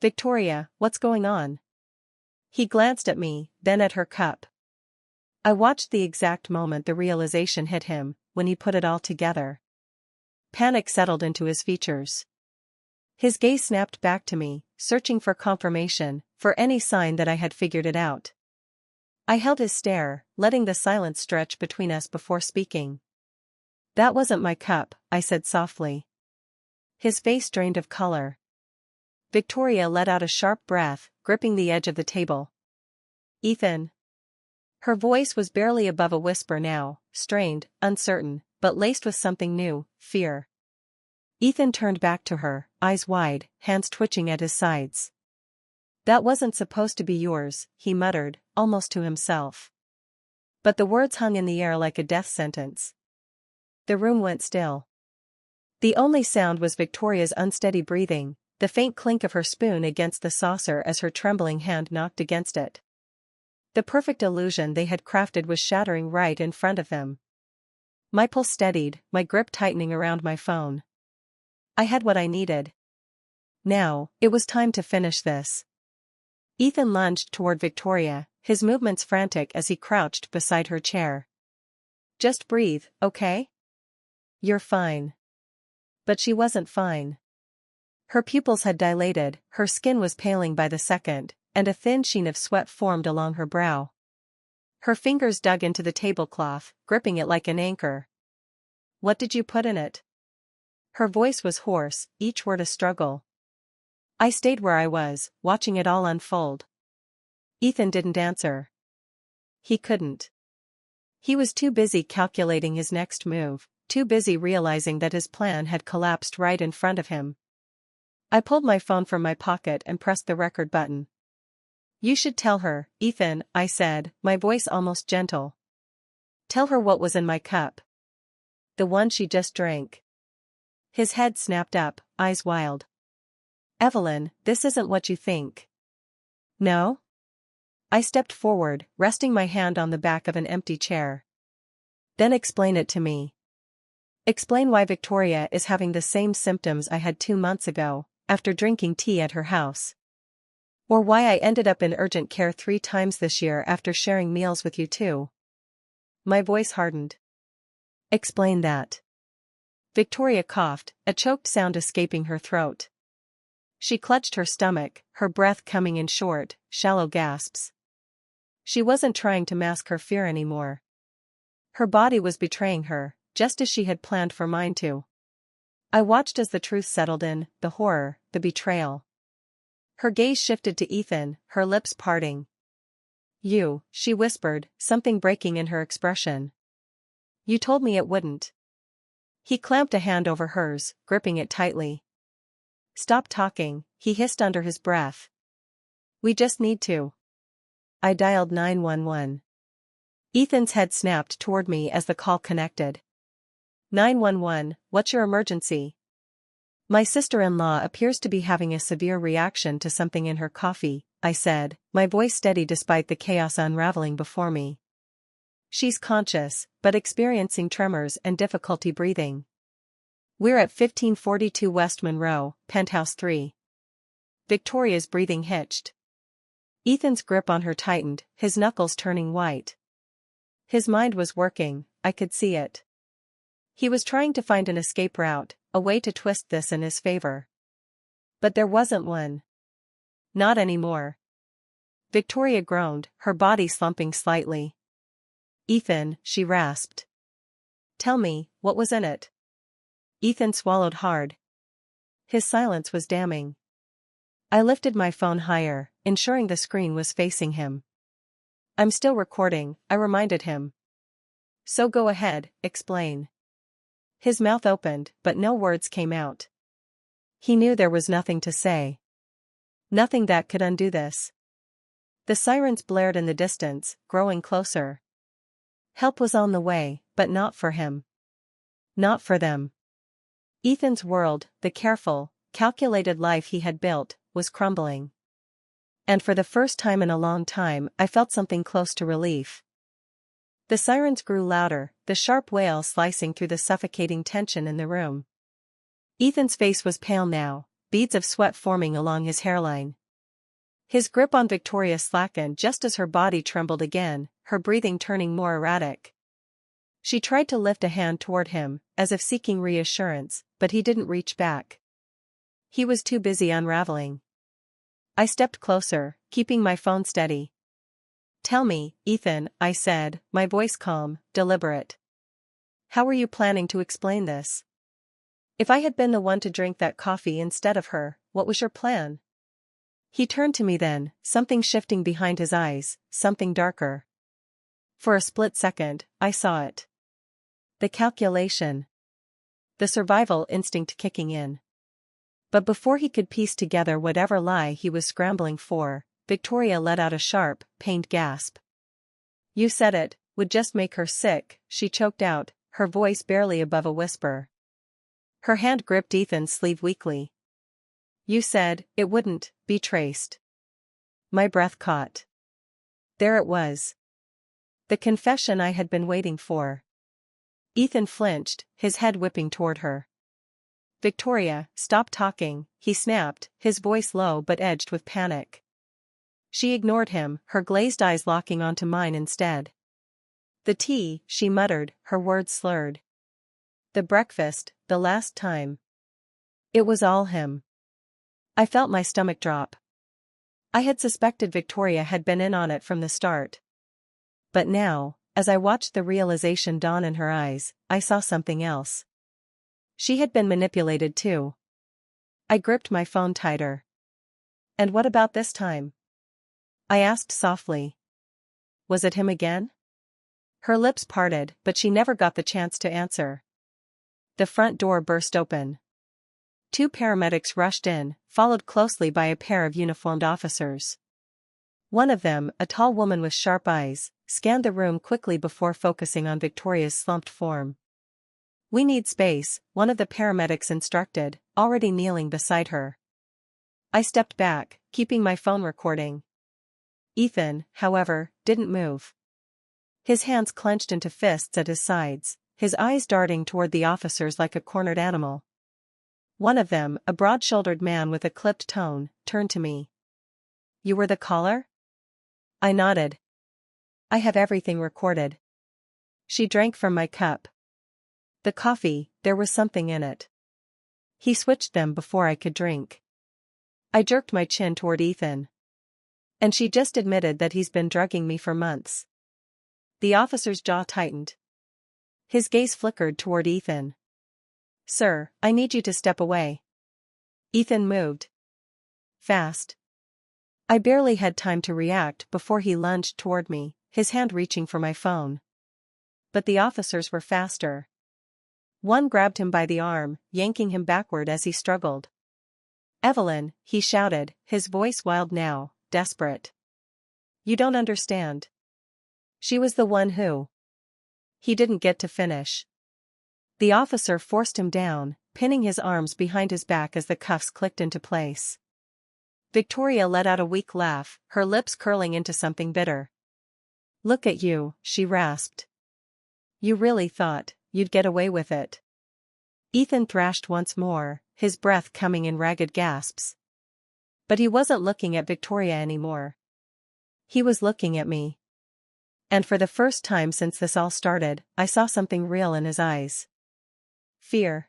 Victoria, what's going on? He glanced at me, then at her cup. I watched the exact moment the realization hit him, when he put it all together. Panic settled into his features. His gaze snapped back to me, searching for confirmation, for any sign that I had figured it out. I held his stare, letting the silence stretch between us before speaking. That wasn't my cup, I said softly. His face drained of color. Victoria let out a sharp breath, gripping the edge of the table. Ethan. Her voice was barely above a whisper now, strained, uncertain, but laced with something new, fear. Ethan turned back to her, eyes wide, hands twitching at his sides. That wasn't supposed to be yours, he muttered, almost to himself. But the words hung in the air like a death sentence. The room went still. The only sound was Victoria's unsteady breathing, the faint clink of her spoon against the saucer as her trembling hand knocked against it. The perfect illusion they had crafted was shattering right in front of them. My pulse steadied, my grip tightening around my phone. I had what I needed. Now, it was time to finish this. Ethan lunged toward Victoria, his movements frantic as he crouched beside her chair. Just breathe, okay? You're fine. But she wasn't fine. Her pupils had dilated, her skin was paling by the second, and a thin sheen of sweat formed along her brow. Her fingers dug into the tablecloth, gripping it like an anchor. What did you put in it? Her voice was hoarse, each word a struggle. I stayed where I was, watching it all unfold. Ethan didn't answer. He couldn't. He was too busy calculating his next move, too busy realizing that his plan had collapsed right in front of him. I pulled my phone from my pocket and pressed the record button. You should tell her, Ethan, I said, my voice almost gentle. Tell her what was in my cup. The one she just drank. His head snapped up, eyes wild. Evelyn, this isn't what you think. No? I stepped forward, resting my hand on the back of an empty chair. Then explain it to me. Explain why Victoria is having the same symptoms I had 2 months ago, after drinking tea at her house. Or why I ended up in urgent care 3 times this year after sharing meals with you too. My voice hardened. Explain that. Victoria coughed, a choked sound escaping her throat. She clutched her stomach, her breath coming in short, shallow gasps. She wasn't trying to mask her fear anymore. Her body was betraying her, just as she had planned for mine to. I watched as the truth settled in, the horror, the betrayal. Her gaze shifted to Ethan, her lips parting. You, she whispered, something breaking in her expression. You told me it wouldn't. He clamped a hand over hers, gripping it tightly. Stop talking, he hissed under his breath. We just need to. I dialed 911. Ethan's head snapped toward me as the call connected. 911, what's your emergency? My sister-in-law appears to be having a severe reaction to something in her coffee, I said, my voice steady despite the chaos unraveling before me. She's conscious, but experiencing tremors and difficulty breathing. We're at 1542 West Monroe, Penthouse 3. Victoria's breathing hitched. Ethan's grip on her tightened, his knuckles turning white. His mind was working, I could see it. He was trying to find an escape route, a way to twist this in his favor. But there wasn't one. Not anymore. Victoria groaned, her body slumping slightly. Ethan, she rasped. Tell me, what was in it? Ethan swallowed hard. His silence was damning. I lifted my phone higher, ensuring the screen was facing him. I'm still recording, I reminded him. So go ahead, explain. His mouth opened, but no words came out. He knew there was nothing to say. Nothing that could undo this. The sirens blared in the distance, growing closer. Help was on the way, but not for him. Not for them. Ethan's world, the careful, calculated life he had built, was crumbling. And for the first time in a long time, I felt something close to relief. The sirens grew louder, the sharp wail slicing through the suffocating tension in the room. Ethan's face was pale now, beads of sweat forming along his hairline. His grip on Victoria slackened just as her body trembled again, her breathing turning more erratic. She tried to lift a hand toward him, as if seeking reassurance, but he didn't reach back. He was too busy unraveling. I stepped closer, keeping my phone steady. Tell me, Ethan, I said, my voice calm, deliberate. How were you planning to explain this? If I had been the one to drink that coffee instead of her, what was your plan? He turned to me then, something shifting behind his eyes, something darker. For a split second, I saw it. The calculation. The survival instinct kicking in. But before he could piece together whatever lie he was scrambling for, Victoria let out a sharp, pained gasp. You said it, would just make her sick, she choked out, her voice barely above a whisper. Her hand gripped Ethan's sleeve weakly. You said, it wouldn't be traced. My breath caught. There it was. The confession I had been waiting for. Ethan flinched, his head whipping toward her. "Victoria, stop talking," he snapped, his voice low but edged with panic. She ignored him, her glazed eyes locking onto mine instead. "The tea," she muttered, her words slurred. "The breakfast, the last time." It was all him. I felt my stomach drop. I had suspected Victoria had been in on it from the start. But now, as I watched the realization dawn in her eyes, I saw something else. She had been manipulated too. I gripped my phone tighter. "And what about this time?" I asked softly. "Was it him again?" Her lips parted, but she never got the chance to answer. The front door burst open. 2 paramedics rushed in, followed closely by a pair of uniformed officers. One of them, a tall woman with sharp eyes, scanned the room quickly before focusing on Victoria's slumped form. "We need space," one of the paramedics instructed, already kneeling beside her. I stepped back, keeping my phone recording. Ethan, however, didn't move. His hands clenched into fists at his sides, his eyes darting toward the officers like a cornered animal. One of them, a broad-shouldered man with a clipped tone, turned to me. "You were the caller?" I nodded. "I have everything recorded." She drank from my cup. The coffee, there was something in it. He switched them before I could drink. I jerked my chin toward Ethan. "And she just admitted that he's been drugging me for months." The officer's jaw tightened. His gaze flickered toward Ethan. "Sir, I need you to step away." Ethan moved. Fast. I barely had time to react before he lunged toward me, his hand reaching for my phone. But the officers were faster. One grabbed him by the arm, yanking him backward as he struggled. "Evelyn," he shouted, his voice wild now, desperate. "You don't understand. She was the one who—" He didn't get to finish. The officer forced him down, pinning his arms behind his back as the cuffs clicked into place. Victoria let out a weak laugh, her lips curling into something bitter. "Look at you," she rasped. "You really thought you'd get away with it." Ethan thrashed once more, his breath coming in ragged gasps. But he wasn't looking at Victoria anymore. He was looking at me. And for the first time since this all started, I saw something real in his eyes. Fear.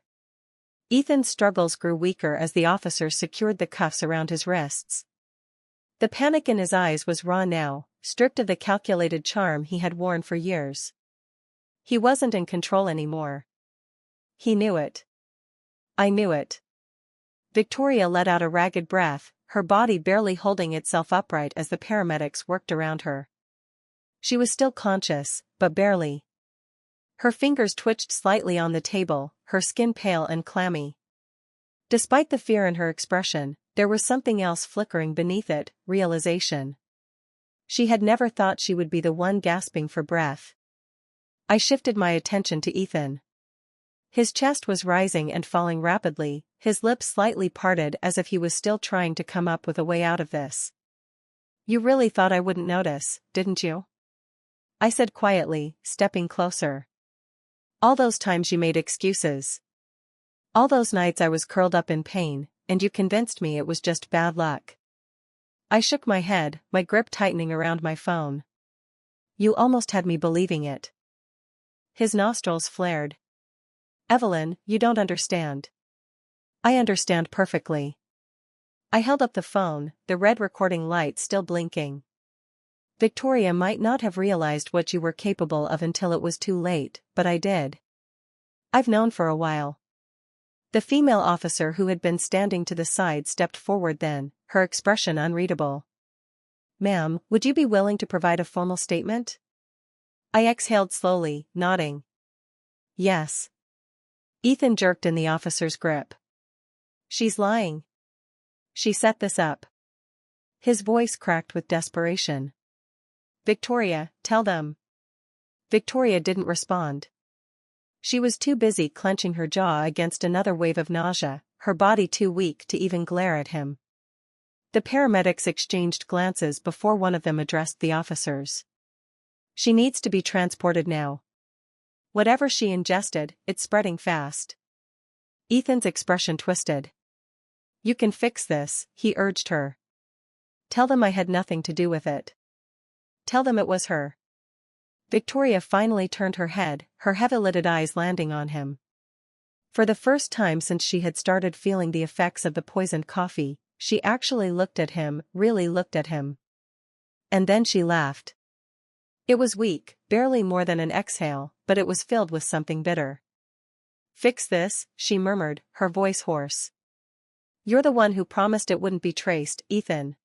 Ethan's struggles grew weaker as the officers secured the cuffs around his wrists. The panic in his eyes was raw now, stripped of the calculated charm he had worn for years. He wasn't in control anymore. He knew it. I knew it. Victoria let out a ragged breath, her body barely holding itself upright as the paramedics worked around her. She was still conscious, but barely. Her fingers twitched slightly on the table, her skin pale and clammy. Despite the fear in her expression, there was something else flickering beneath it, realization. She had never thought she would be the one gasping for breath. I shifted my attention to Ethan. His chest was rising and falling rapidly, his lips slightly parted as if he was still trying to come up with a way out of this. "You really thought I wouldn't notice, didn't you?" I said quietly, stepping closer. "All those times you made excuses. All those nights I was curled up in pain, and you convinced me it was just bad luck." I shook my head, my grip tightening around my phone. "You almost had me believing it." His nostrils flared. "Evelyn, you don't understand." "I understand perfectly." I held up the phone, the red recording light still blinking. "Victoria might not have realized what you were capable of until it was too late, but I did. I've known for a while." The female officer who had been standing to the side stepped forward then, her expression unreadable. "Ma'am, would you be willing to provide a formal statement?" I exhaled slowly, nodding. "Yes." Ethan jerked in the officer's grip. "She's lying. She set this up." His voice cracked with desperation. "Victoria, tell them." Victoria didn't respond. She was too busy clenching her jaw against another wave of nausea, her body too weak to even glare at him. The paramedics exchanged glances before one of them addressed the officers. She needs to be transported now. Whatever she ingested, it's spreading fast. Ethan's expression twisted. You can fix this, he urged her. Tell them I had nothing to do with it. Tell them it was her. Victoria finally turned her head, her heavy-lidded eyes landing on him. For the first time since she had started feeling the effects of the poisoned coffee, she actually looked at him, really looked at him. And then she laughed. It was weak, barely more than an exhale, but it was filled with something bitter. Fix this, she murmured, her voice hoarse. You're the one who promised it wouldn't be traced, Ethan.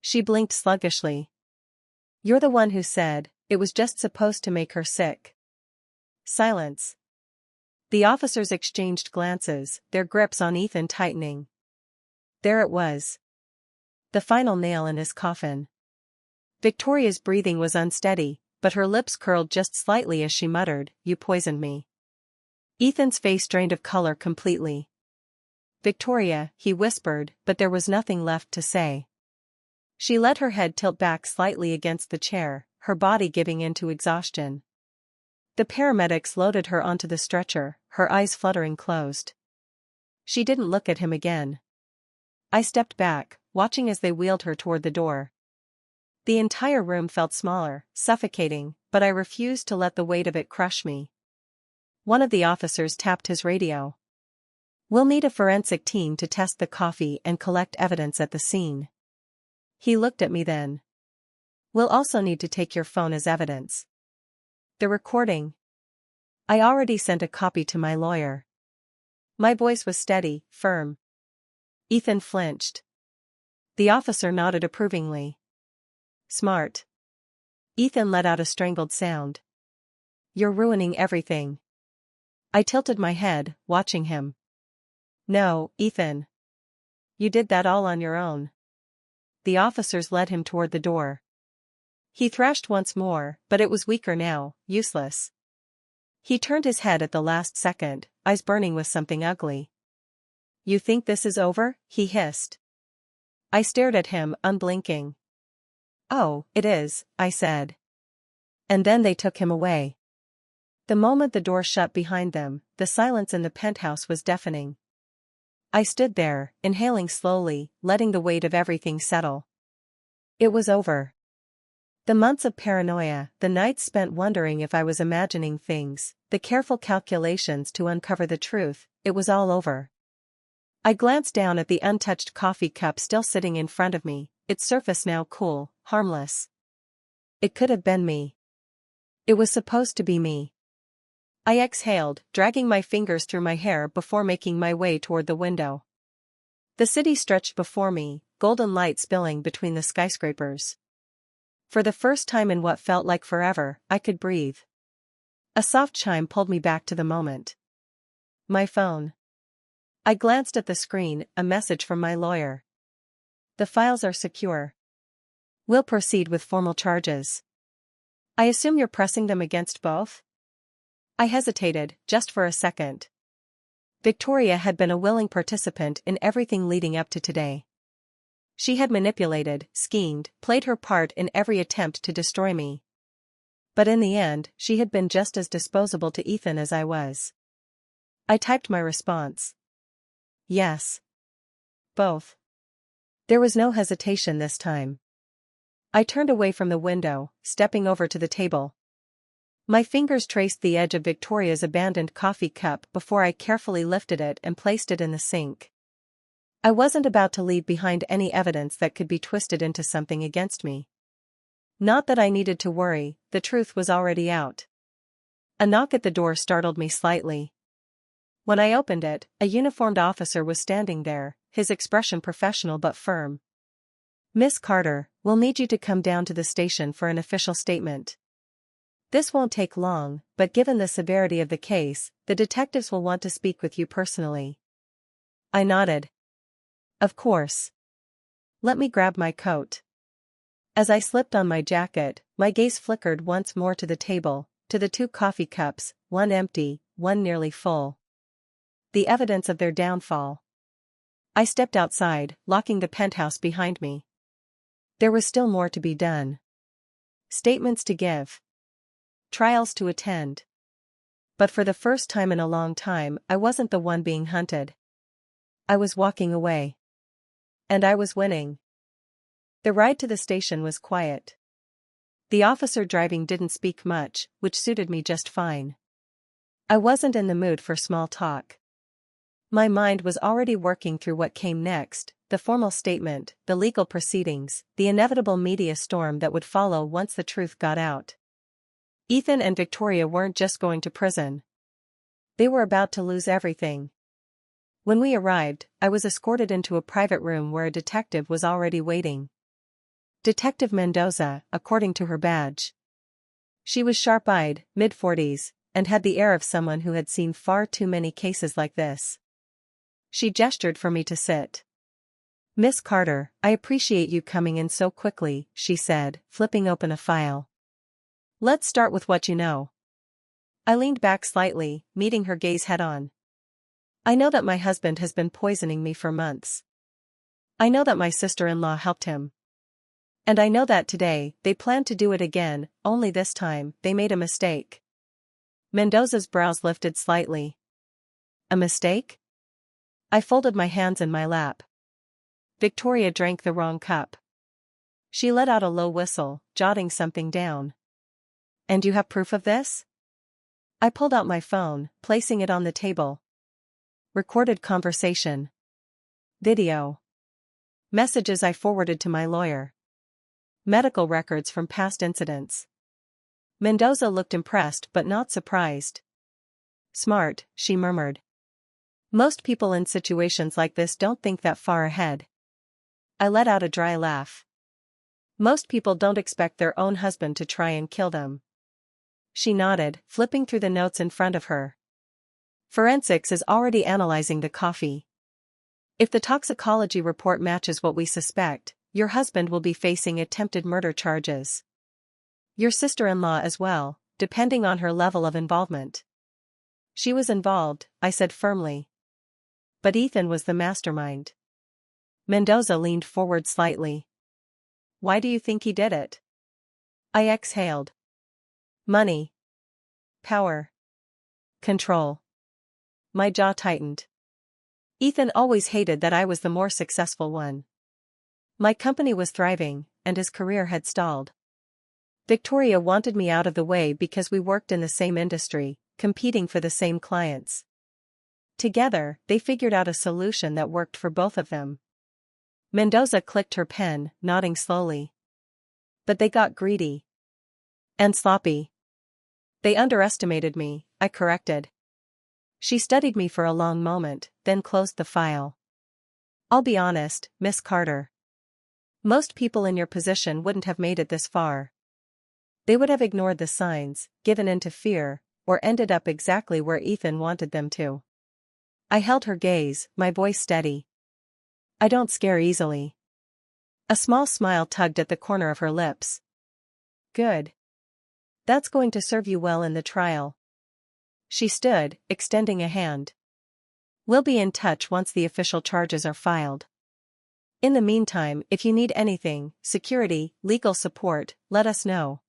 She blinked sluggishly. You're the one who said, it was just supposed to make her sick. Silence. The officers exchanged glances, their grips on Ethan tightening. There it was. The final nail in his coffin. Victoria's breathing was unsteady, but her lips curled just slightly as she muttered, You poisoned me. Ethan's face drained of color completely. Victoria, he whispered, but there was nothing left to say. She let her head tilt back slightly against the chair, her body giving in to exhaustion. The paramedics loaded her onto the stretcher, her eyes fluttering closed. She didn't look at him again. I stepped back, watching as they wheeled her toward the door. The entire room felt smaller, suffocating, but I refused to let the weight of it crush me. One of the officers tapped his radio. We'll need a forensic team to test the coffee and collect evidence at the scene. He looked at me then. We'll also need to take your phone as evidence. The recording. I already sent a copy to my lawyer. My voice was steady, firm. Ethan flinched. The officer nodded approvingly. Smart. Ethan let out a strangled sound. You're ruining everything. I tilted my head, watching him. No, Ethan. You did that all on your own. The officers led him toward the door. He thrashed once more, but it was weaker now, useless. He turned his head at the last second, eyes burning with something ugly. You think this is over? He hissed. I stared at him, unblinking. Oh, it is, I said. And then they took him away. The moment the door shut behind them, the silence in the penthouse was deafening. I stood there, inhaling slowly, letting the weight of everything settle. It was over. The months of paranoia, the nights spent wondering if I was imagining things, the careful calculations to uncover the truth, it was all over. I glanced down at the untouched coffee cup still sitting in front of me, its surface now cool, harmless. It could have been me. It was supposed to be me. I exhaled, dragging my fingers through my hair before making my way toward the window. The city stretched before me, golden light spilling between the skyscrapers. For the first time in what felt like forever, I could breathe. A soft chime pulled me back to the moment. My phone. I glanced at the screen, a message from my lawyer. The files are secure. We'll proceed with formal charges. I assume you're pressing them against both? I hesitated, just for a second. Victoria had been a willing participant in everything leading up to today. She had manipulated, schemed, played her part in every attempt to destroy me. But in the end, she had been just as disposable to Ethan as I was. I typed my response. Yes. Both. There was no hesitation this time. I turned away from the window, stepping over to the table. My fingers traced the edge of Victoria's abandoned coffee cup before I carefully lifted it and placed it in the sink. I wasn't about to leave behind any evidence that could be twisted into something against me. Not that I needed to worry, the truth was already out. A knock at the door startled me slightly. When I opened it, a uniformed officer was standing there, his expression professional but firm. Miss Carter, we'll need you to come down to the station for an official statement. This won't take long, but given the severity of the case, the detectives will want to speak with you personally. I nodded. Of course. Let me grab my coat. As I slipped on my jacket, my gaze flickered once more to the table, to the 2 coffee cups, one empty, one nearly full. The evidence of their downfall. I stepped outside, locking the penthouse behind me. There was still more to be done. Statements to give. Trials to attend. But for the first time in a long time, I wasn't the one being hunted. I was walking away. And I was winning. The ride to the station was quiet. The officer driving didn't speak much, which suited me just fine. I wasn't in the mood for small talk. My mind was already working through what came next, the formal statement, the legal proceedings, the inevitable media storm that would follow once the truth got out. Ethan and Victoria weren't just going to prison. They were about to lose everything. When we arrived, I was escorted into a private room where a detective was already waiting. Detective Mendoza, according to her badge. She was sharp-eyed, mid-40s, and had the air of someone who had seen far too many cases like this. She gestured for me to sit. "Miss Carter, I appreciate you coming in so quickly," she said, flipping open a file. "Let's start with what you know." I leaned back slightly, meeting her gaze head-on. "I know that my husband has been poisoning me for months. I know that my sister-in-law helped him. And I know that today, they plan to do it again, only this time, they made a mistake." Mendoza's brows lifted slightly. "A mistake?" I folded my hands in my lap. Victoria drank the wrong cup. She let out a low whistle, jotting something down. "And you have proof of this?" I pulled out my phone, placing it on the table. Recorded conversation. Video. Messages I forwarded to my lawyer. Medical records from past incidents. Mendoza looked impressed but not surprised. "Smart," she murmured. "Most people in situations like this don't think that far ahead." I let out a dry laugh. "Most people don't expect their own husband to try and kill them." She nodded, flipping through the notes in front of her. "Forensics is already analyzing the coffee. If the toxicology report matches what we suspect, your husband will be facing attempted murder charges. Your sister-in-law as well, depending on her level of involvement." "She was involved," I said firmly. "But Ethan was the mastermind." Mendoza leaned forward slightly. "Why do you think he did it?" I exhaled. "Money. Power. Control." My jaw tightened. Ethan always hated that I was the more successful one. My company was thriving, and his career had stalled. Victoria wanted me out of the way because we worked in the same industry, competing for the same clients. Together, they figured out a solution that worked for both of them. Mendoza clicked her pen, nodding slowly. "But they got greedy. And sloppy." "They underestimated me," I corrected. She studied me for a long moment, then closed the file. "I'll be honest, Miss Carter. Most people in your position wouldn't have made it this far. They would have ignored the signs, given in to fear, or ended up exactly where Ethan wanted them to." I held her gaze, my voice steady. "I don't scare easily." A small smile tugged at the corner of her lips. "Good. That's going to serve you well in the trial." She stood, extending a hand. "We'll be in touch once the official charges are filed. In the meantime, if you need anything, security, legal support, let us know.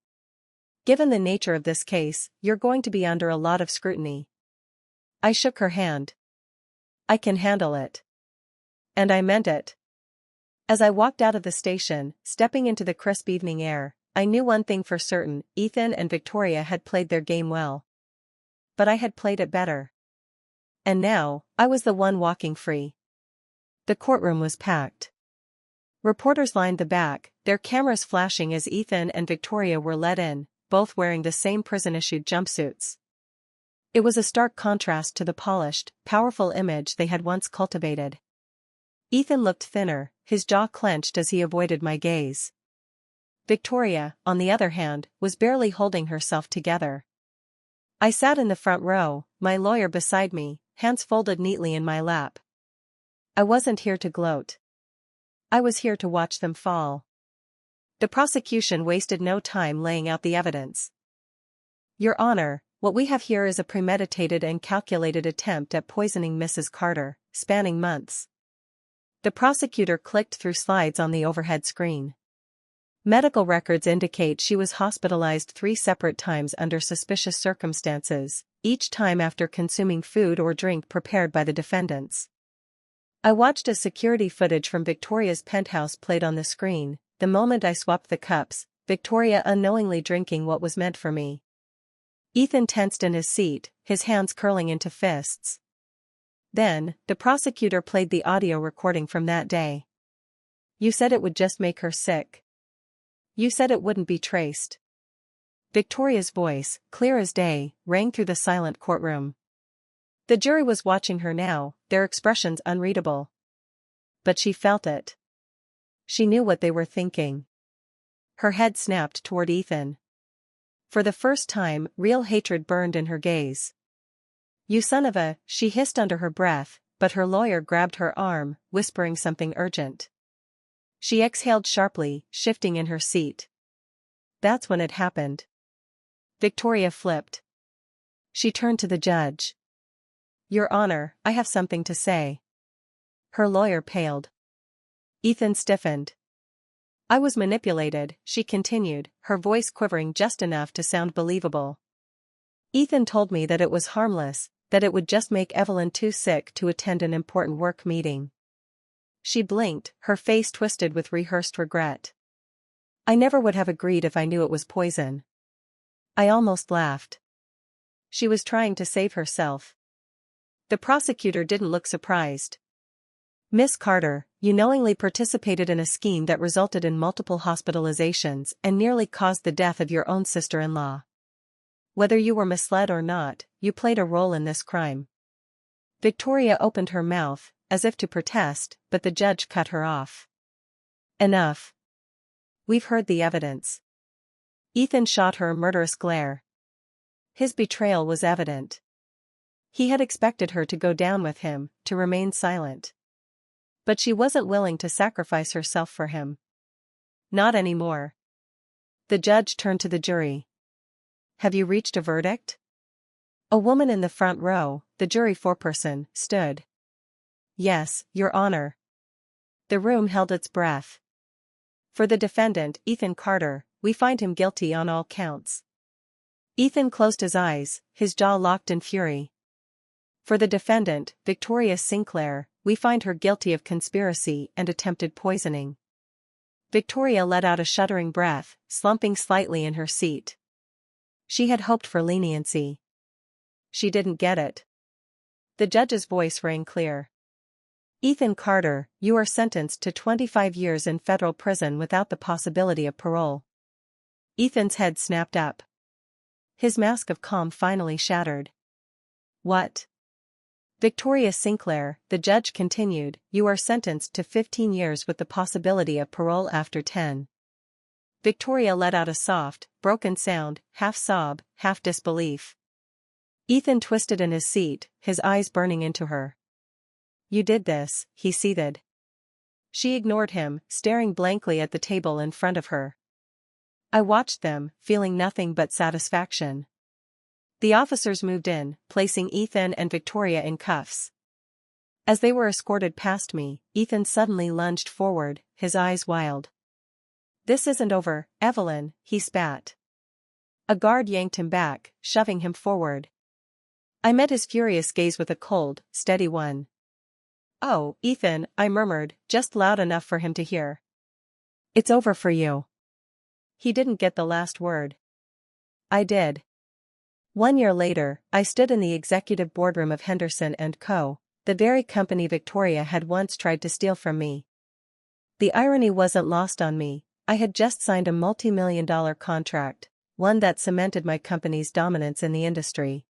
Given the nature of this case, you're going to be under a lot of scrutiny." I shook her hand. "I can handle it." And I meant it. As I walked out of the station, stepping into the crisp evening air, I knew one thing for certain: Ethan and Victoria had played their game well. But I had played it better. And now, I was the one walking free. The courtroom was packed. Reporters lined the back, their cameras flashing as Ethan and Victoria were let in, both wearing the same prison-issued jumpsuits. It was a stark contrast to the polished, powerful image they had once cultivated. Ethan looked thinner, his jaw clenched as he avoided my gaze. Victoria, on the other hand, was barely holding herself together. I sat in the front row, my lawyer beside me, hands folded neatly in my lap. I wasn't here to gloat. I was here to watch them fall. The prosecution wasted no time laying out the evidence. "Your Honor, what we have here is a premeditated and calculated attempt at poisoning Mrs. Carter, spanning months. The prosecutor clicked through slides on the overhead screen. Medical records indicate she was hospitalized 3 separate times under suspicious circumstances, each time after consuming food or drink prepared by the defendants. I watched as security footage from Victoria's penthouse played on the screen. The moment I swapped the cups, Victoria unknowingly drinking what was meant for me. Ethan tensed in his seat, his hands curling into fists. Then, the prosecutor played the audio recording from that day. You said it would just make her sick. You said it wouldn't be traced. Victoria's voice, clear as day, rang through the silent courtroom. The jury was watching her now, their expressions unreadable. But she felt it. She knew what they were thinking. Her head snapped toward Ethan. For the first time, real hatred burned in her gaze. You son of a, she hissed under her breath, but her lawyer grabbed her arm, whispering something urgent. She exhaled sharply, shifting in her seat. That's when it happened. Victoria flipped. She turned to the judge. Your Honor, I have something to say. Her lawyer paled. Ethan stiffened. I was manipulated, she continued, her voice quivering just enough to sound believable. Ethan told me that it was harmless, that it would just make Evelyn too sick to attend an important work meeting. She blinked, her face twisted with rehearsed regret. I never would have agreed if I knew it was poison. I almost laughed. She was trying to save herself. The prosecutor didn't look surprised. Miss Carter, you knowingly participated in a scheme that resulted in multiple hospitalizations and nearly caused the death of your own sister-in-law. Whether you were misled or not, you played a role in this crime. Victoria opened her mouth, as if to protest, but the judge cut her off. Enough. We've heard the evidence. Ethan shot her a murderous glare. His betrayal was evident. He had expected her to go down with him, to remain silent. But she wasn't willing to sacrifice herself for him. Not anymore. The judge turned to the jury. Have you reached a verdict? A woman in the front row, the jury foreperson, stood. Yes, Your Honor. The room held its breath. For the defendant, Ethan Carter, we find him guilty on all counts. Ethan closed his eyes, his jaw locked in fury. For the defendant, Victoria Sinclair, we find her guilty of conspiracy and attempted poisoning. Victoria let out a shuddering breath, slumping slightly in her seat. She had hoped for leniency. She didn't get it. The judge's voice rang clear. Ethan Carter, you are sentenced to 25 years in federal prison without the possibility of parole. Ethan's head snapped up. His mask of calm finally shattered. What? Victoria Sinclair, the judge continued, you are sentenced to 15 years with the possibility of parole after 10. Victoria let out a soft, broken sound, half sob, half disbelief. Ethan twisted in his seat, his eyes burning into her. You did this, he seethed. She ignored him, staring blankly at the table in front of her. I watched them, feeling nothing but satisfaction. The officers moved in, placing Ethan and Victoria in cuffs. As they were escorted past me, Ethan suddenly lunged forward, his eyes wild. This isn't over, Evelyn, he spat. A guard yanked him back, shoving him forward. I met his furious gaze with a cold, steady one. Oh, Ethan, I murmured, just loud enough for him to hear. It's over for you. He didn't get the last word. I did. 1 year later, I stood in the executive boardroom of Henderson & Co., the very company Victoria had once tried to steal from me. The irony wasn't lost on me. I had just signed a multi-million-dollar contract, one that cemented my company's dominance in the industry.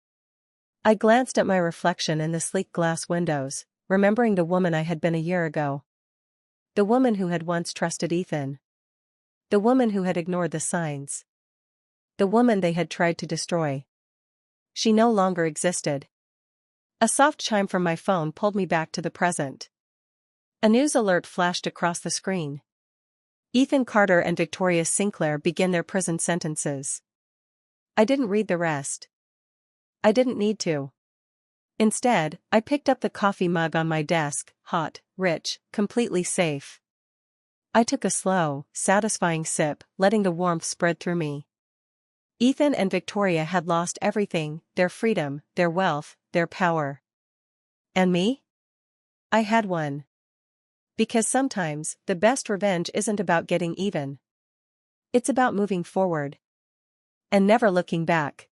I glanced at my reflection in the sleek glass windows, remembering the woman I had been a year ago. The woman who had once trusted Ethan. The woman who had ignored the signs. The woman they had tried to destroy. She no longer existed. A soft chime from my phone pulled me back to the present. A news alert flashed across the screen. Ethan Carter and Victoria Sinclair begin their prison sentences. I didn't read the rest. I didn't need to. Instead, I picked up the coffee mug on my desk, hot, rich, completely safe. I took a slow, satisfying sip, letting the warmth spread through me. Ethan and Victoria had lost everything, their freedom, their wealth, their power. And me? I had won. Because sometimes, the best revenge isn't about getting even. It's about moving forward. And never looking back.